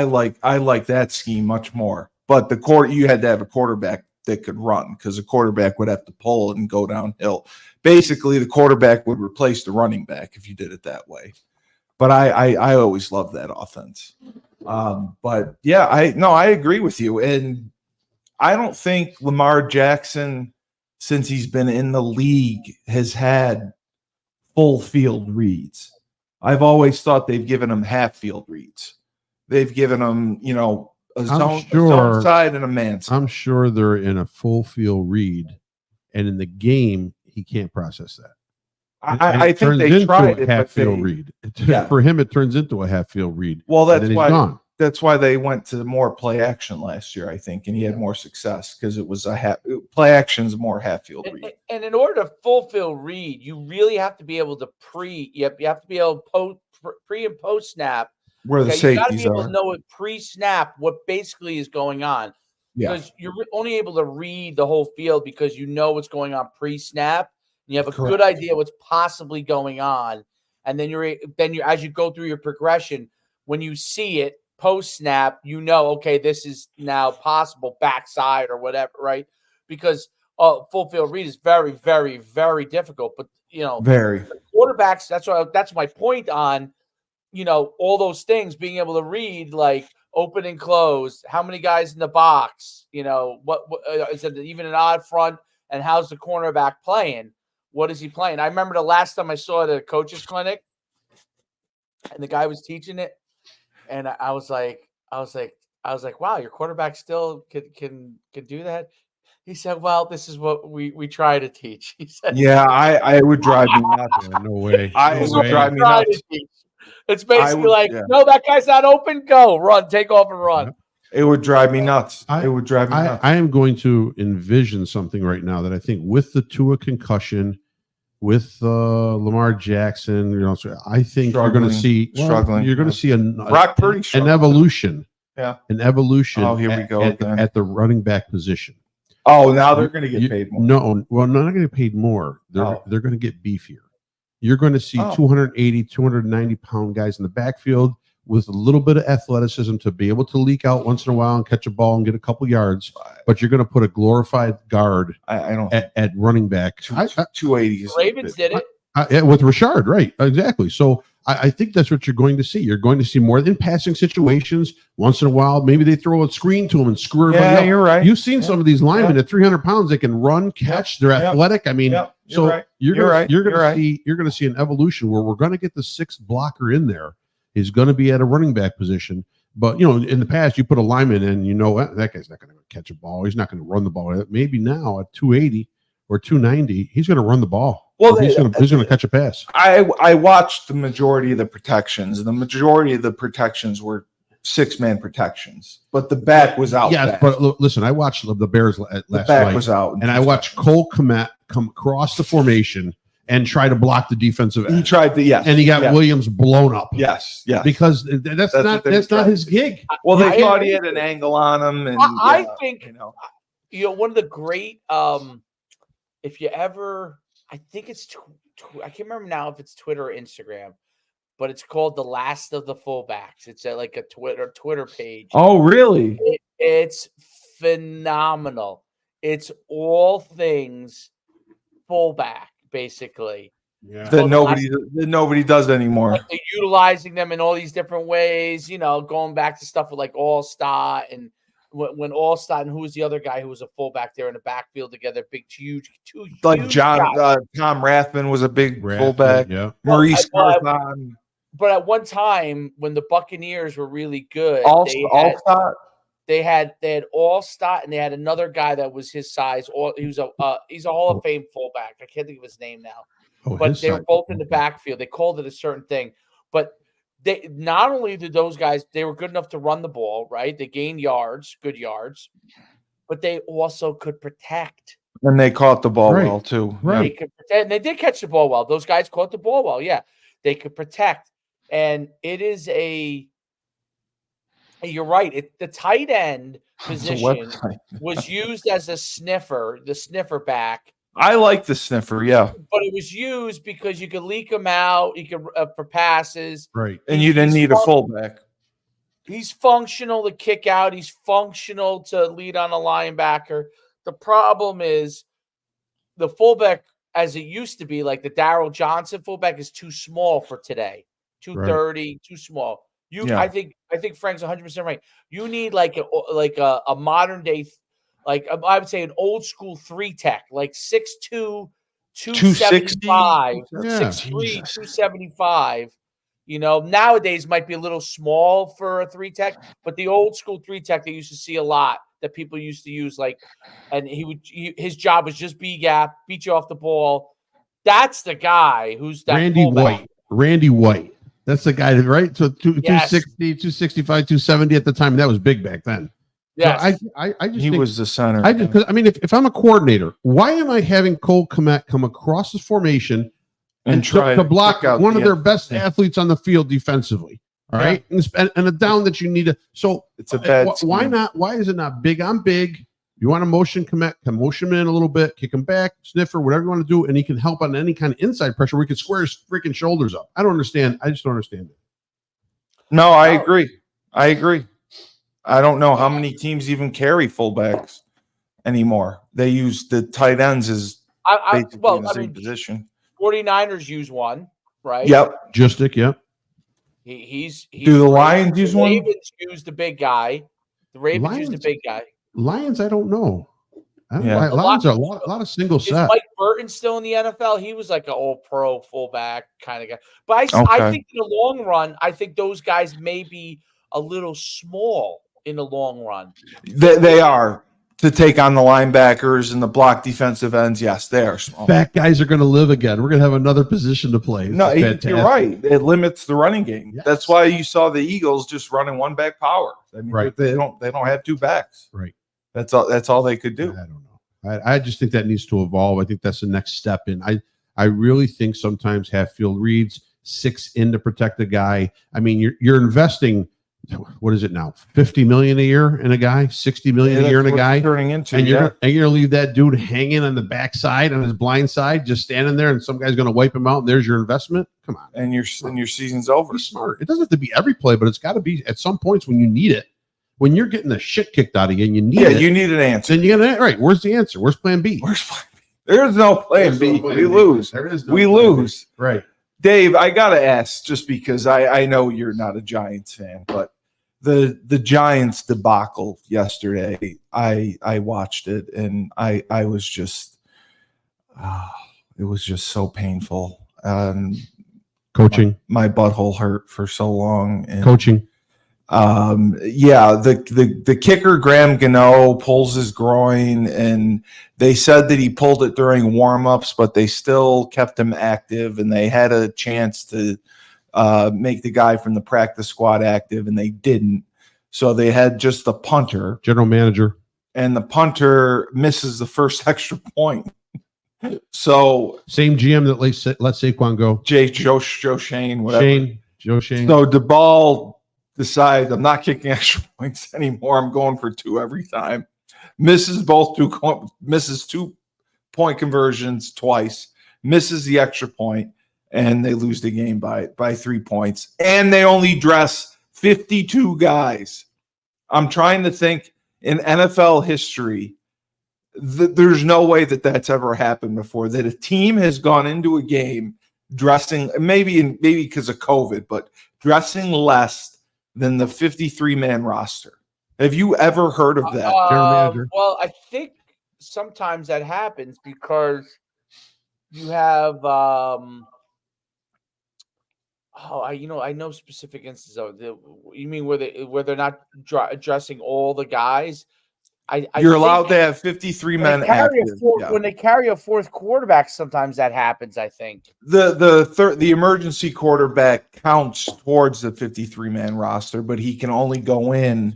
like that scheme much more. But you had to have a quarterback that could run because the quarterback would have to pull and go downhill. Basically, the quarterback would replace the running back if you did it that way. But I always loved that offense. But yeah, I agree with you. And I don't think Lamar Jackson, since he's been in the league, has had full field reads. I've always thought they've given him half field reads. They've given him, a zone side and a man side. I'm sure they're in a full field read, and in the game, he can't process that. I think they tried it, half field read. For him, it turns into a half field read. Well, that's why they went to more play action last year, I think, and he had more success because it was play action's more half field read. And in order to full field read, you really have to be able to you have to be able to pre and post snap. Where the safeties you got to be able to know it pre-snap what basically is going on. Because you're only able to read the whole field because you know what's going on pre-snap. You have a good idea what's possibly going on, and then you're as you go through your progression, when you see it post-snap, okay, this is now possible backside or whatever, right? Because full field read is very, very, very difficult. But very quarterbacks. That's my point on. All those things, being able to read like open and close, how many guys in the box, what is it, even an odd front, and how's the cornerback playing? What is he playing? I remember the last time I saw it at a coach's clinic, and the guy was teaching it, and I was like, wow, your quarterback still can do that. He said, well, this is what we try to teach. He said, I would drive me nuts. No way. It would drive me nuts. It's basically no, that guy's not open. Go run, take off and run. It would drive me nuts. It would drive me nuts. I am going to envision something right now that I think with the Tua concussion, with Lamar Jackson, so I think you're going to see You're going to see Brock Purdy an evolution. Yeah, an evolution. Oh, here we go at the running back position. Oh, now they're going to get paid more. No, well, not going to get paid more. They're going to get beefier. You're going to see 280, 290 pound guys in the backfield with a little bit of athleticism to be able to leak out once in a while and catch a ball and get a couple yards. But you're going to put a glorified guard at running back. 280. Ravens did it. With Richard, right? Exactly. So I think that's what you're going to see. You're going to see more in passing situations. Once in a while, maybe they throw a screen to them and screw everybody up. You're right. You've seen some of these linemen at 300 pounds. They can run, catch. They're athletic. I mean, you're going to see an evolution where we're going to get the sixth blocker in there. Is going to be at a running back position. But, in the past, you put a lineman in, that guy's not going to catch a ball. He's not going to run the ball. Maybe now at 280 or 290, he's going to run the ball. Well, he's going to catch a pass. I watched the majority of the protections. The majority of the protections were 6-man protections, but the back was out. Yes, but listen, I watched the Bears last night. The back was out. And I watched Cole Kmet come across the formation and try to block the defensive end. He tried to, yes. And he got Williams blown up. Yes. Because that's not his gig. Well, they thought he had an angle on him. And I think, one of the great, if you ever, I think it's, I can't remember now if it's Twitter or Instagram, but it's called The Last of the Fullbacks. It's like a Twitter page. Oh, really? It's phenomenal. It's all things fullback. Basically, that nobody does anymore. Like they're utilizing them in all these different ways, going back to stuff with like All-Star and when All-Star and who was the other guy who was a fullback there in the backfield together, big, huge, like Tom Rathman was a big fullback. Yeah, Maurice Carthon. But at one time when the Buccaneers were really good, they had All-Star and they had another guy that was his size. He's a Hall of Fame fullback. I can't think of his name now. But they were both in the backfield. They called it a certain thing. But they not only did those guys, they were good enough to run the ball, right? They gained good yards, but they also could protect. And they caught the ball well too. Right. They could protect, and they did catch the ball well. Those guys caught the ball well. Yeah. They could protect. And it is you're right. The tight end position was used as a sniffer, the sniffer back. I like the sniffer, yeah. But it was used because you could leak him out. You could for passes, right? And you didn't need a fullback. He's functional to kick out. He's functional to lead on a linebacker. The problem is the fullback, as it used to be, like the Darryl Johnson fullback, is too small for today. 230, too small. I think Frank's 100% right. You need like a modern day, like I would say an old school 3-tech, like 6'2", 275, 6'3", 275. Nowadays might be a little small for a 3-tech, but the old school 3-tech they used to see a lot that people used to use, and his job was just B gap, beat you off the ball. That's the guy who's that Randy White. That's the guy, right? So 260, 265, 270 at the time. That was big back then. Yeah, so I just he was the center. If I'm a coordinator, why am I having Cole Kmet come across this formation and try to block one of their best athletes on the field defensively? All right, and a down that you need to. So it's a bad. Why not? Why is it not big? I'm big. You want to motion Kmet, can motion him in a little bit, kick him back, sniffer, whatever you want to do, and he can help on any kind of inside pressure where he can square his freaking shoulders up. I don't understand. I just don't understand it. No, I agree. I don't know how many teams even carry fullbacks anymore. They use the tight ends as basically in the same position. 49ers use one, right? Yep. Justic, yep. He's do the Lions use one? The Ravens use the big guy. The Ravens use the big guy. Lions, I don't know. Lions are a lot of single set. Is Mike Burton still in the NFL? He was like an all-pro fullback kind of guy. But I think in the long run, I think those guys may be a little small in the long run. They are. to take on the linebackers and the block defensive ends. Yes, they are small. Back guys are going to live again. We're going to have another position to play. No, you're right. It limits the running game. Yes. That's why you saw the Eagles just running one back power. I mean, right. They don't have two backs. Right. That's all they could do. I don't know. I just think that needs to evolve. I think that's the next step in. I really think sometimes half-field reads, 6 in to protect a guy. I mean, you're investing. What is it now? $50 million a year in a guy, $60 million a year in a guy. Turning into, and you're gonna leave that dude hanging on the backside on his blind side, just standing there, and some guy's gonna wipe him out. And there's your investment. Come on, and your season's over. Be smart. It doesn't have to be every play, but it's got to be at some points when you need it. When you're getting the shit kicked out of you, and you need it. You need an answer. Then you got right. Where's the answer? Where's Plan B? There's no Plan B. We lose. There is no we lose. Right. Dave, I gotta ask, just because I know you're not a Giants fan, but the Giants debacle yesterday, I watched it, and I was just it was just so painful. Coaching, my butthole hurt for so long. And, coaching. The kicker Graham Gano pulls his groin, and they said that he pulled it during warmups, but they still kept him active, and they had a chance to make the guy from the practice squad active, and they didn't. So they had just the punter, general manager, and the punter misses the first extra point. So same GM that let Saquon go. Joe Shane, whatever. Joe Shane. So DeBall decides, I'm not kicking extra points anymore. I'm going for 2 every time. Misses 2-point conversions twice. Misses the extra point, and they lose the game by 3 points. And they only dress 52 guys. I'm trying to think in NFL history. There's no way that that's ever happened before, that a team has gone into a game dressing, maybe because of COVID, but dressing less than the 53-man roster. Have you ever heard of that? Well, I think sometimes that happens because you have I know specific instances of it. You mean where they're not addressing all the guys? You're allowed to have 53 men active. When they carry a fourth quarterback, sometimes that happens. I think the emergency quarterback counts towards the 53-man roster, but he can only go in.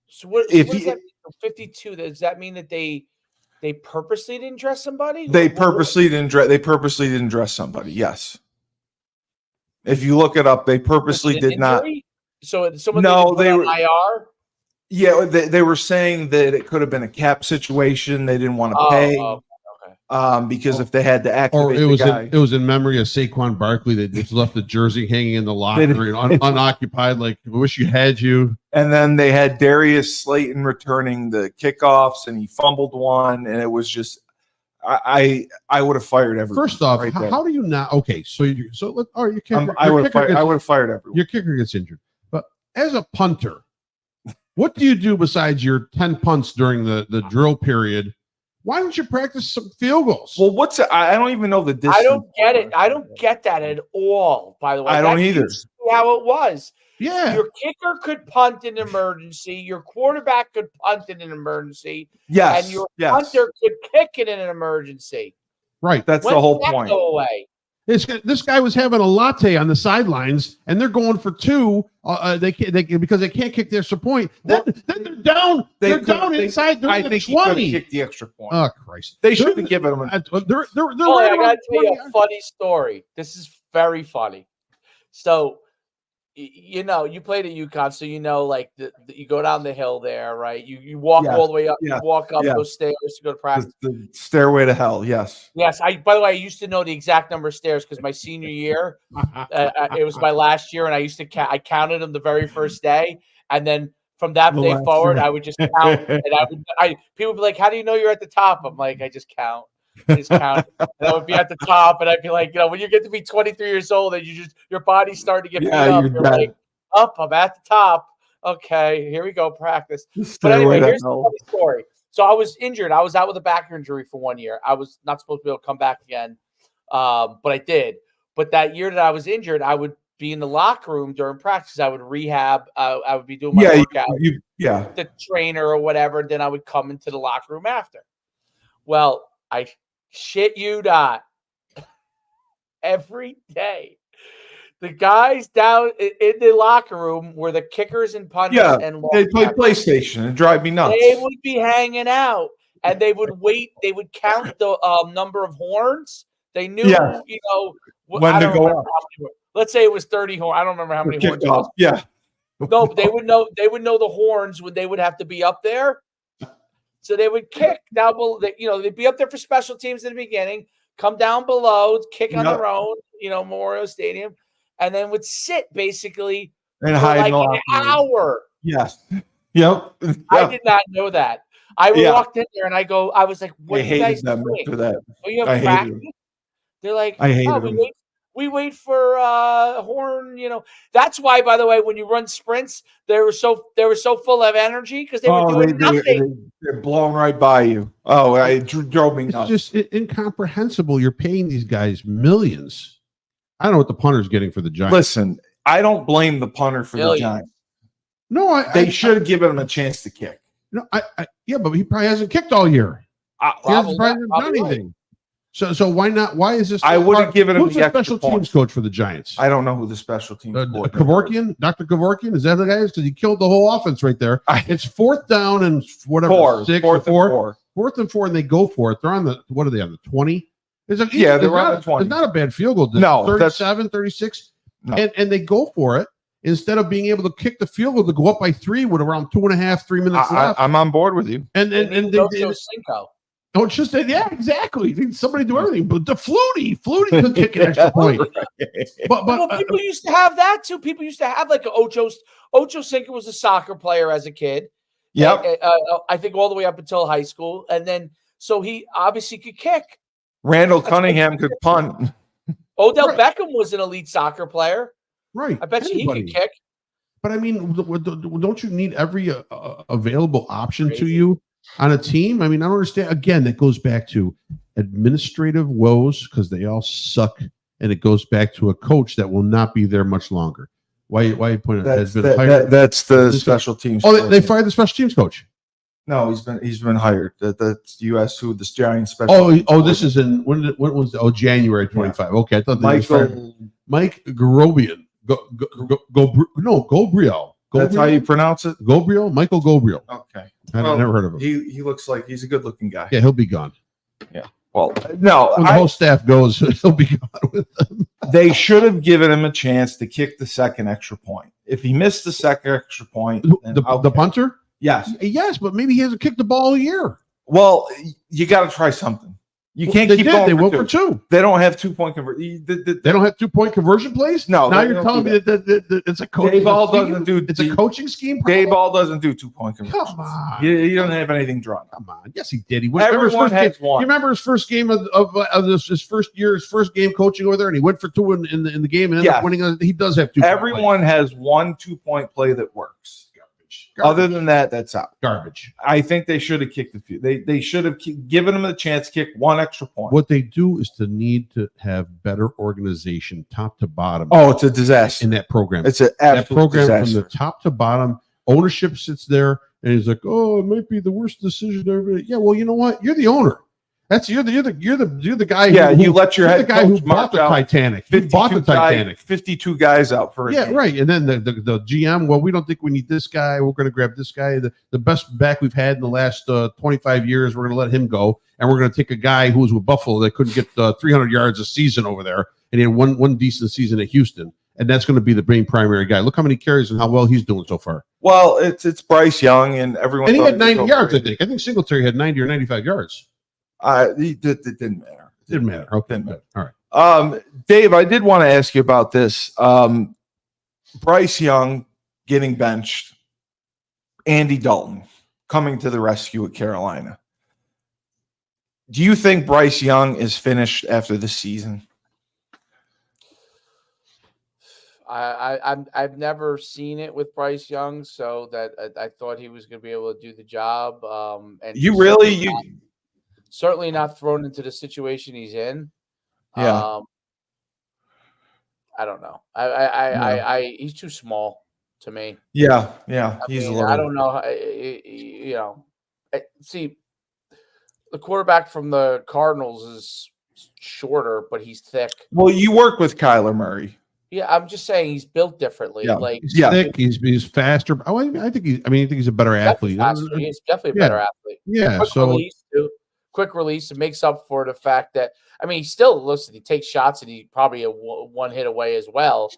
So what does that mean? 52? Does that mean that they purposely didn't dress somebody? They purposely didn't dress somebody. Yes. If you look it up, they purposely did not. So someone they were IR. Yeah, they were saying that it could have been a cap situation. They didn't want to pay because if they had to activate the guy. It was in memory of Saquon Barkley that just left the jersey hanging in the locker, unoccupied. Like, I wish you had you. And then they had Darius Slayton returning the kickoffs, and he fumbled one, and it was just. I would have fired everyone. First off, how do you not? Okay, your kicker. I would have fired everyone. Your kicker gets injured, but as a punter, what do you do besides your 10 punts during the drill period? Why don't you practice some field goals? Well, I don't even know the distance. I don't get it. I don't get that at all. By the way, I don't either. How it was. Yeah. Your kicker could punt in an emergency. Your quarterback could punt in an emergency. Yes. And your punter could kick it in an emergency. Right. That's the whole point. Go away? This guy was having a latte on the sidelines, and they're going for 2. They because they can't kick the extra point. Then they're down. They're down inside. I think 20. He kicked the extra point. Oh Christ! They should have given him. I gotta tell you a funny story. This is very funny. So, you played at UConn, so like you go down the hill there, right? You walk all the way up. You walk up those stairs to go to practice. The stairway to hell. Yes. Yes. By the way, I used to know the exact number of stairs because my senior year, it was my last year, and I counted them the very first day, and then from that day forward, I would just count, and people would be like, "How do you know you're at the top?" I'm like, "I just count." And I would be at the top, and I'd be like, when you get to be 23 years old, and your body's starting to get beat up, you're like, "Up, I'm at the top." Okay, here we go, practice. But anyway, here's the funny story. So I was injured. I was out with a back injury for 1 year. I was not supposed to be able to come back again, but I did. But that year that I was injured, I would be in the locker room during practice. I would rehab. I would be doing my workout. the trainer or whatever. And then I would come into the locker room after. Well, I shit you not. Every day, the guys down in the locker room were the kickers and punters, and they play PlayStation and drive me nuts. They would be hanging out, and they would wait. They would count the number of horns. They knew, you know, when to go up. Let's say it was 30 horns. I don't remember how many horns. Yeah. No, they would know. They would know the horns when they would have to be up there. So they would kick down below. You know, they'd be up there for special teams in the beginning. Come down below, kick on their own. You know, Memorial Stadium, and then would sit basically and for hide like an hour. Yes. Yep. I did not know that. I walked in there and I was like, "What are you guys doing? After that. Oh, you have practice?" They're like, I hated them. We wait for horn, you know. That's why, by the way, when you run sprints, they were so full of energy because they were doing nothing. They're blown right by you. Oh, it drove me nuts. It's just incomprehensible. You're paying these guys millions. I don't know what the punter's getting for the Giants. Listen, I don't blame the punter for the Giants. No, they should have given him a chance to kick. No, yeah, but he probably hasn't kicked all year. He hasn't done anything. Right. So why not? Why is this? I would have given him the special teams coach for the Giants. I don't know who the special teams coach. Kevorkian, Dr. Kevorkian, is that the guy? Because he killed the whole offense right there. It's 4th down and whatever, fourth and four, and they go for it. They're on the what are they on the 20? They're on the 20. It's not a bad field goal. No, 37, 36, and they go for it instead of being able to kick the field goal to go up by 3 with around 2.5, 3 minutes left. I'm on board with you. And they Cinco. Oh, it's just exactly. Somebody do everything, but the Flutie could kick an extra point. But people used to have that too. People used to have like Ocho Cinco was a soccer player as a kid. Yep. I think all the way up until high school, and then so he obviously could kick. Randall Cunningham could punt. Odell Beckham was an elite soccer player. Right. I bet you he could kick. But I mean, don't you need every available option to you on a team? I mean, I don't understand. Again, that goes back to administrative woes because they all suck, and it goes back to a coach that will not be there much longer. Why are you pointing at that? That's the special teams. Oh, they fired the special teams coach. No, he's been hired. That's U.S. who the Giants special. Oh, this is in when was January 25. Yeah. Okay, I thought Mike Garobian. Gobriel. That's how you pronounce it? Gobriel? Michael Gobriel. Okay. I've never heard of him. He looks like he's a good-looking guy. Yeah, he'll be gone. Yeah. Well, no. When the whole staff goes, he'll be gone with them. They should have given him a chance to kick the second extra point. If he missed the second extra point. The punter? Yes. Yes, but maybe he hasn't kicked the ball all year. Well, you got to try something. You can't keep going. They went for 2. They don't have 2-point conversion. They don't have 2-point conversion plays? No. Now you're telling me that it's a coaching scheme? It's a coaching scheme? Dayball doesn't do 2-point conversion. Come on. He doesn't have anything drawn. Come on. Yes, he did. Everyone has one. You remember his first game of his first game coaching over there, and he went for 2 in the game and ended up winning. He does have 2. Everyone has one 2-point play that works. Garbage. Other than that, that's out. Garbage. I think they should have kicked a few. They should have given him a chance to kick 1 extra point. What they do is to need to have better organization, top to bottom. Oh, it's a disaster in that program. It's an absolute program disaster. From the top to bottom. Ownership sits there and he's like, "Oh, it might be the worst decision ever." Yeah, well, you know what? You're the owner. You're the guy. Yeah, you let your head guy who bought the Titanic. He bought the Titanic. 52 guys out for it. Right. And then the GM. Well, we don't think we need this guy. We're going to grab this guy. The best back we've had in the last 25 years. We're going to let him go, and we're going to take a guy who was with Buffalo that couldn't get 300 yards a season over there, and he had one decent season at Houston, and that's going to be the main primary guy. Look how many carries and how well he's doing so far. Well, it's Bryce Young, and everyone. And he had 90 yards. I think Singletary had 90 or 95 yards. It didn't matter. Didn't matter. Okay. Didn't matter. All right. Dave, I did want to ask you about this. Bryce Young getting benched, Andy Dalton coming to the rescue at Carolina. Do you think Bryce Young is finished after the season? I've never seen it with Bryce Young, so that I thought he was going to be able to do the job. And certainly not thrown into the situation he's in. Yeah. I don't know. He's too small to me. Yeah. I mean, I don't know. You know, see, the quarterback from the Cardinals is shorter, but he's thick. Well, you work with Kyler Murray. Yeah, I'm just saying he's built differently. Yeah. Like He's thick. He's faster. I think he's a better athlete. He's definitely a better athlete. Yeah. Quick release. It makes up for the fact that he still listen. He takes shots and he probably a one hit away as well.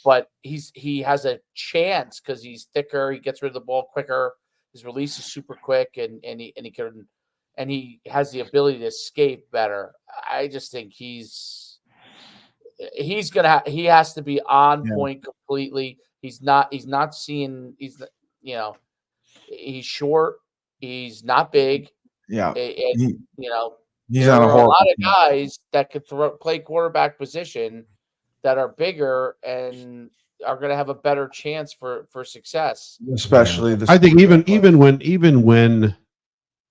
But he has a chance because he's thicker. He gets rid of the ball quicker. His release is super quick, and he has the ability to escape better. I just think he has to be on point completely. He's short. He's not big. Yeah. And, he's there on are a lot of team. guys that could play quarterback position that are bigger and are going to have a better chance for success. Especially I think even when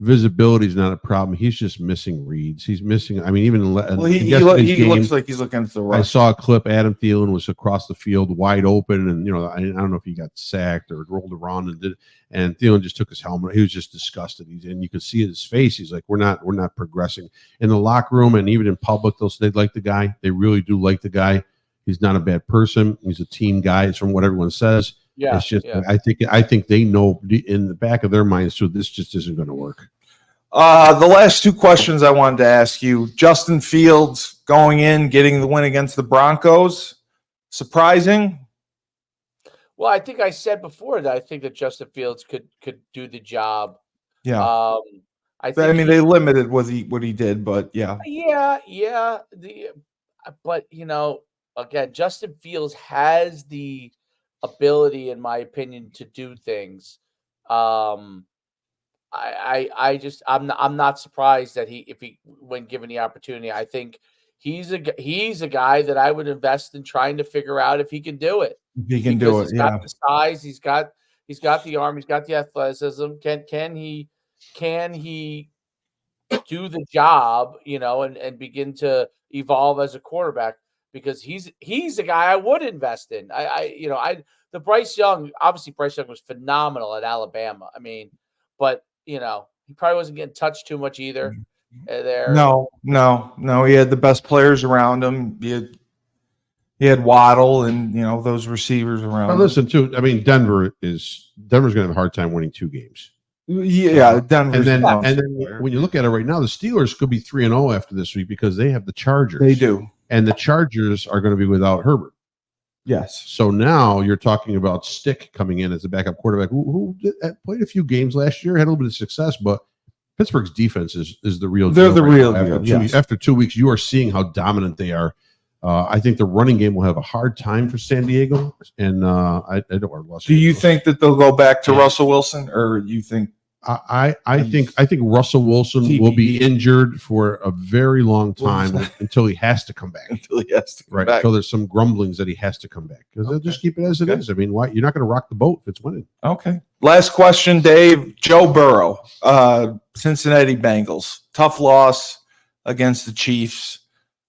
visibility is not a problem, he's just missing reads. He's missing. I mean, even he looks like he's looking at the rush. I saw a clip. Adam Thielen was across the field, wide open, and I don't know if he got sacked or rolled around and Thielen just took his helmet. He was just disgusted. And you could see his face. He's like, we're not progressing in the locker room, and even in public. They like the guy. They really do like the guy. He's not a bad person. He's a team guy. It's from what everyone says. Yeah, it's just I think they know in the back of their minds too. This just isn't going to work. The last two questions I wanted to ask you: Justin Fields going in, getting the win against the Broncos, surprising? Well, I think I said before that I think that Justin Fields could do the job. Yeah. They limited what he did, but yeah. Yeah. But again, Justin Fields has the ability, in my opinion, to do things. I'm not surprised that when given the opportunity, I think he's a guy that I would invest in trying to figure out if he can do it. He can do it. He's got the size, he's got the arm, he's got the athleticism. Can he do the job, and begin to evolve as a quarterback? Because he's a guy I would invest in. The Bryce Young was phenomenal at Alabama. But he probably wasn't getting touched too much either. There. No. He had the best players around him. He had Waddle and those receivers around. But listen, too. Denver's going to have a hard time winning 2 games. Yeah, Denver. And then when you look at it right now, the Steelers could be 3-0 after this week because they have the Chargers. They do. And the Chargers are going to be without Herbert. Yes. So now you're talking about Stick coming in as a backup quarterback who played a few games last year, had a little bit of success, but Pittsburgh's defense is the real deal. They're the real deal. After 2 weeks, you are seeing how dominant they are. I think the running game will have a hard time for San Diego. And I don't want to. Do you think that they'll go back to Russell Wilson, or you think? I think Russell Wilson will be injured for a very long time until he has to come back. Until there's some grumblings that he has to come back because they'll just keep it as it is. Why you're not going to rock the boat if it's winning? Okay. Last question, Dave. Joe Burrow, Cincinnati Bengals, tough loss against the Chiefs.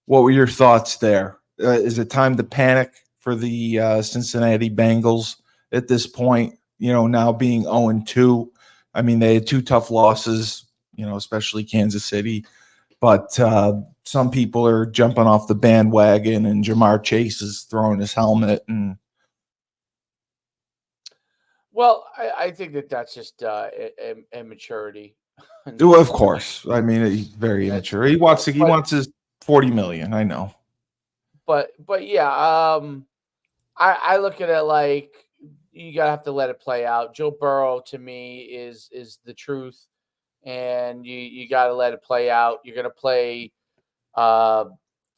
What were your thoughts there? Is it time to panic for the Cincinnati Bengals at this point? Now being 0-2. They had 2 tough losses, especially Kansas City. But some people are jumping off the bandwagon, and Jamar Chase is throwing his helmet. Well, I think that's just immaturity. Of course. He's very immature. He wants his $40 million. I know. But yeah, I look at it like you gotta have to let it play out. Joe Burrow to me is the truth, and you gotta let it play out. You're gonna play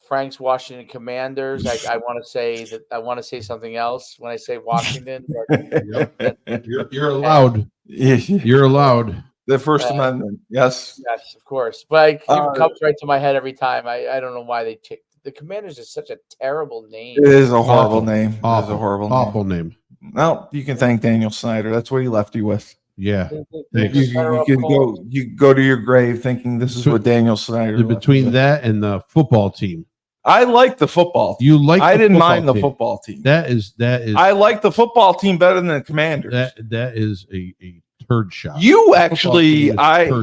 Frank's Washington Commanders. I want to say something else when I say Washington. But you're allowed. You're allowed. The First Amendment. Yes, of course. But it comes right to my head every time. I don't know why they take the Commanders is such a terrible name. It is a horrible name. It is a horrible name. Well, you can thank Daniel Snyder. That's what he left you with. Yeah. You go to your grave thinking this is what Daniel Snyder between that and the football team. I like the football team. You like? I didn't mind the team. football team. That is. I like the football team better than the Commanders. That is a turd shot. You actually,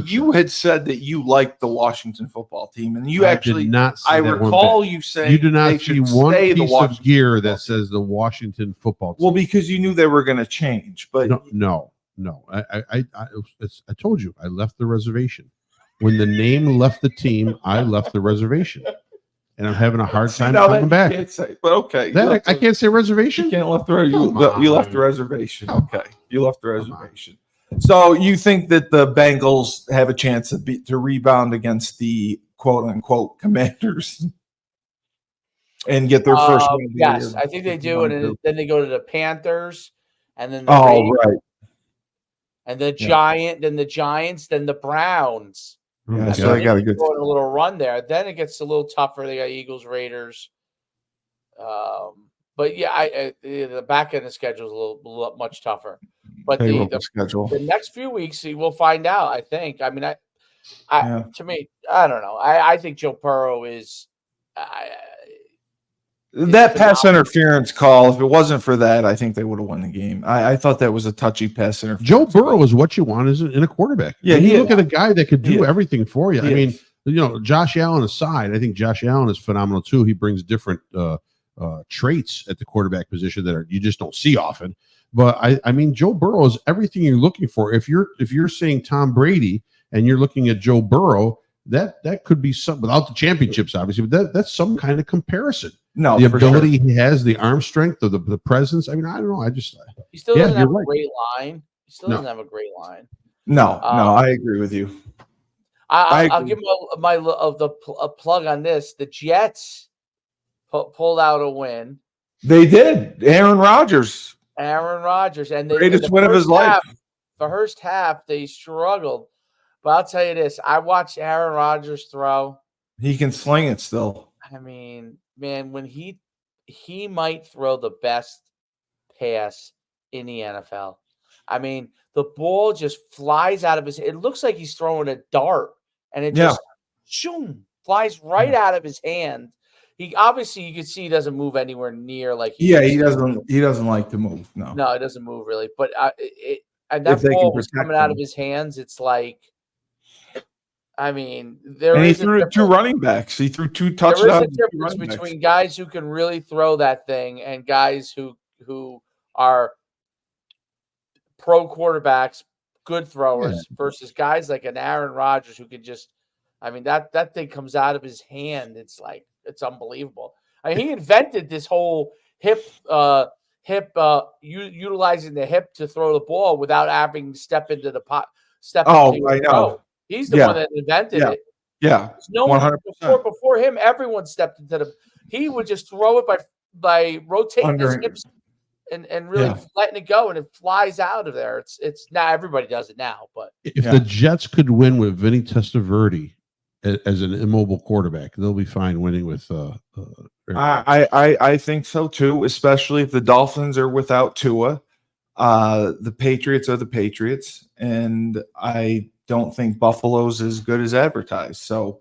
you had said that you liked the Washington football team, and you did not. I recall you saying you do not see one piece of gear that team. Says the Washington football team. Well, because you knew they were going to change, but no. I told you I left the reservation when the name left the team. I left the reservation. And I'm having a hard time coming back. Can't say, but okay. I can't say reservation. You can't left you left the reservation. Okay. You left the reservation. So you think that the Bengals have a chance to rebound against the quote unquote Commanders and get their first win? Yes, I think they do. And then they go to the Panthers and then right. And the then the Giants, then the Browns. Yeah, so they got a little run there. Then it gets a little tougher. They got Eagles, Raiders. But yeah, the back end of the schedule is a little much tougher. But the next few weeks we'll find out. I think. I mean, to me, I don't know. I think Joe Burrow is. That pass interference call, if it wasn't for that, I think they would have won the game. I thought that was a touchy pass interference. Joe Burrow is what you want in a quarterback. Yeah, you look at a guy that could do everything for you. I mean, Josh Allen aside, I think Josh Allen is phenomenal too. He brings different traits at the quarterback position that you just don't see often. But I mean, Joe Burrow is everything you're looking for. If you're saying Tom Brady and you're looking at Joe Burrow, that could be some without the championships, obviously, but that's some kind of comparison. No, the ability he has, the arm strength, or the presence. I mean, I don't know. He still doesn't have a great line. He still doesn't have a great line. No, I agree with you. I'll give him a plug on this. The Jets pulled out a win. They did. Aaron Rodgers, and the greatest win of his life. The first half they struggled, but I'll tell you this: I watched Aaron Rodgers throw. He can sling it still. I mean, man, when he might throw the best pass in the NFL. I mean, the ball just flies out of his. It looks like he's throwing a dart, and it just flies right out of his hand. He obviously, you can see he doesn't move anywhere near like he doesn't. He doesn't like to move. No, he doesn't move really. But and that ball was coming out of his hands. It's like. I mean, he threw 2 running backs. He threw 2 touchdowns. There is a difference between guys who can really throw that thing and guys who are pro quarterbacks, good throwers, versus guys like an Aaron Rodgers who can just. I mean, that thing comes out of his hand. It's like it's unbelievable. I mean, he invented this whole hip utilizing the hip to throw the ball without having to step into the pot. I know. He's the one that invented it. Yeah, no one before him. Everyone stepped into the. He would just throw it by rotating his hips and really letting it go, and it flies out of there. It's now everybody does it now. But if the Jets could win with Vinny Testaverde as an immobile quarterback, they'll be fine winning with. I think so too, especially if the Dolphins are without Tua. The Patriots are the Patriots, and I don't think Buffalo's as good as advertised. So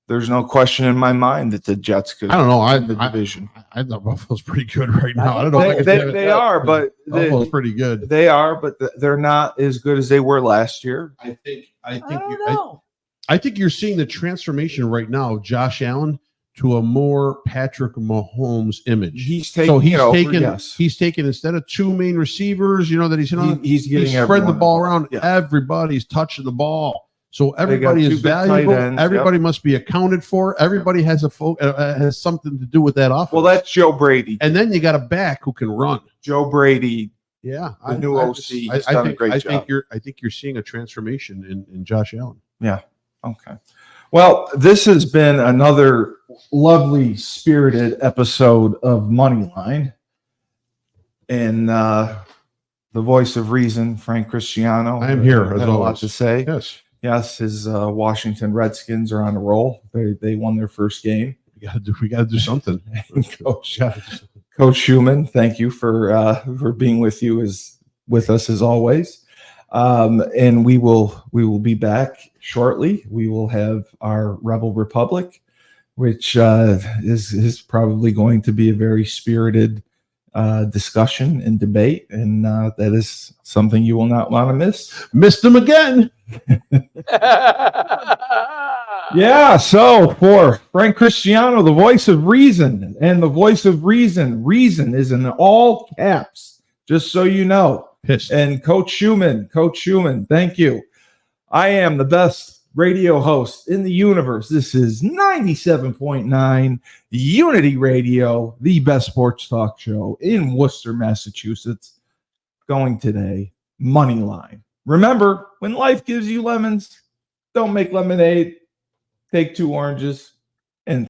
there's no question in my mind that the Jets could. I don't know. The division. I thought Buffalo's pretty good right now. I don't know. They are, but Buffalo's pretty good. They are, but they're not as good as they were last year. I think you're seeing the transformation right now of Josh Allen to a more Patrick Mahomes image. He's taking instead of 2 main receivers, that he's spreading the ball around. Yeah. Everybody's touching the ball, so everybody is valuable. Everybody must be accounted for. Everybody has has something to do with that offense. Well, that's Joe Brady, and then you got a back who can run. Joe Brady, the new OC. He's done a great job. I think you're seeing a transformation in Josh Allen. Yeah. Okay. Well, this has been another lovely, spirited episode of Moneyline. And the voice of reason, Frank Cristiano. I am here. Had a lot to say. Yes, his Washington Redskins are on a roll. They won their first game. We got to do something. Coach Schuman, thank you for being with us as always. And we will be back shortly. We will have our Rebel Republic which is probably going to be a very spirited discussion and debate, and that is something you will not want to miss. Missed him again. Yeah, so for Frank Cristiano, the voice of reason, and the voice of reason is in all caps, just so you know. Pissed. And Coach Schuman, thank you. I am the best radio host in the universe. This is 97.9 Unity Radio, the best sports talk show in Worcester, Massachusetts. Going today, Moneyline. Remember, when life gives you lemons, don't make lemonade. Take 2 oranges.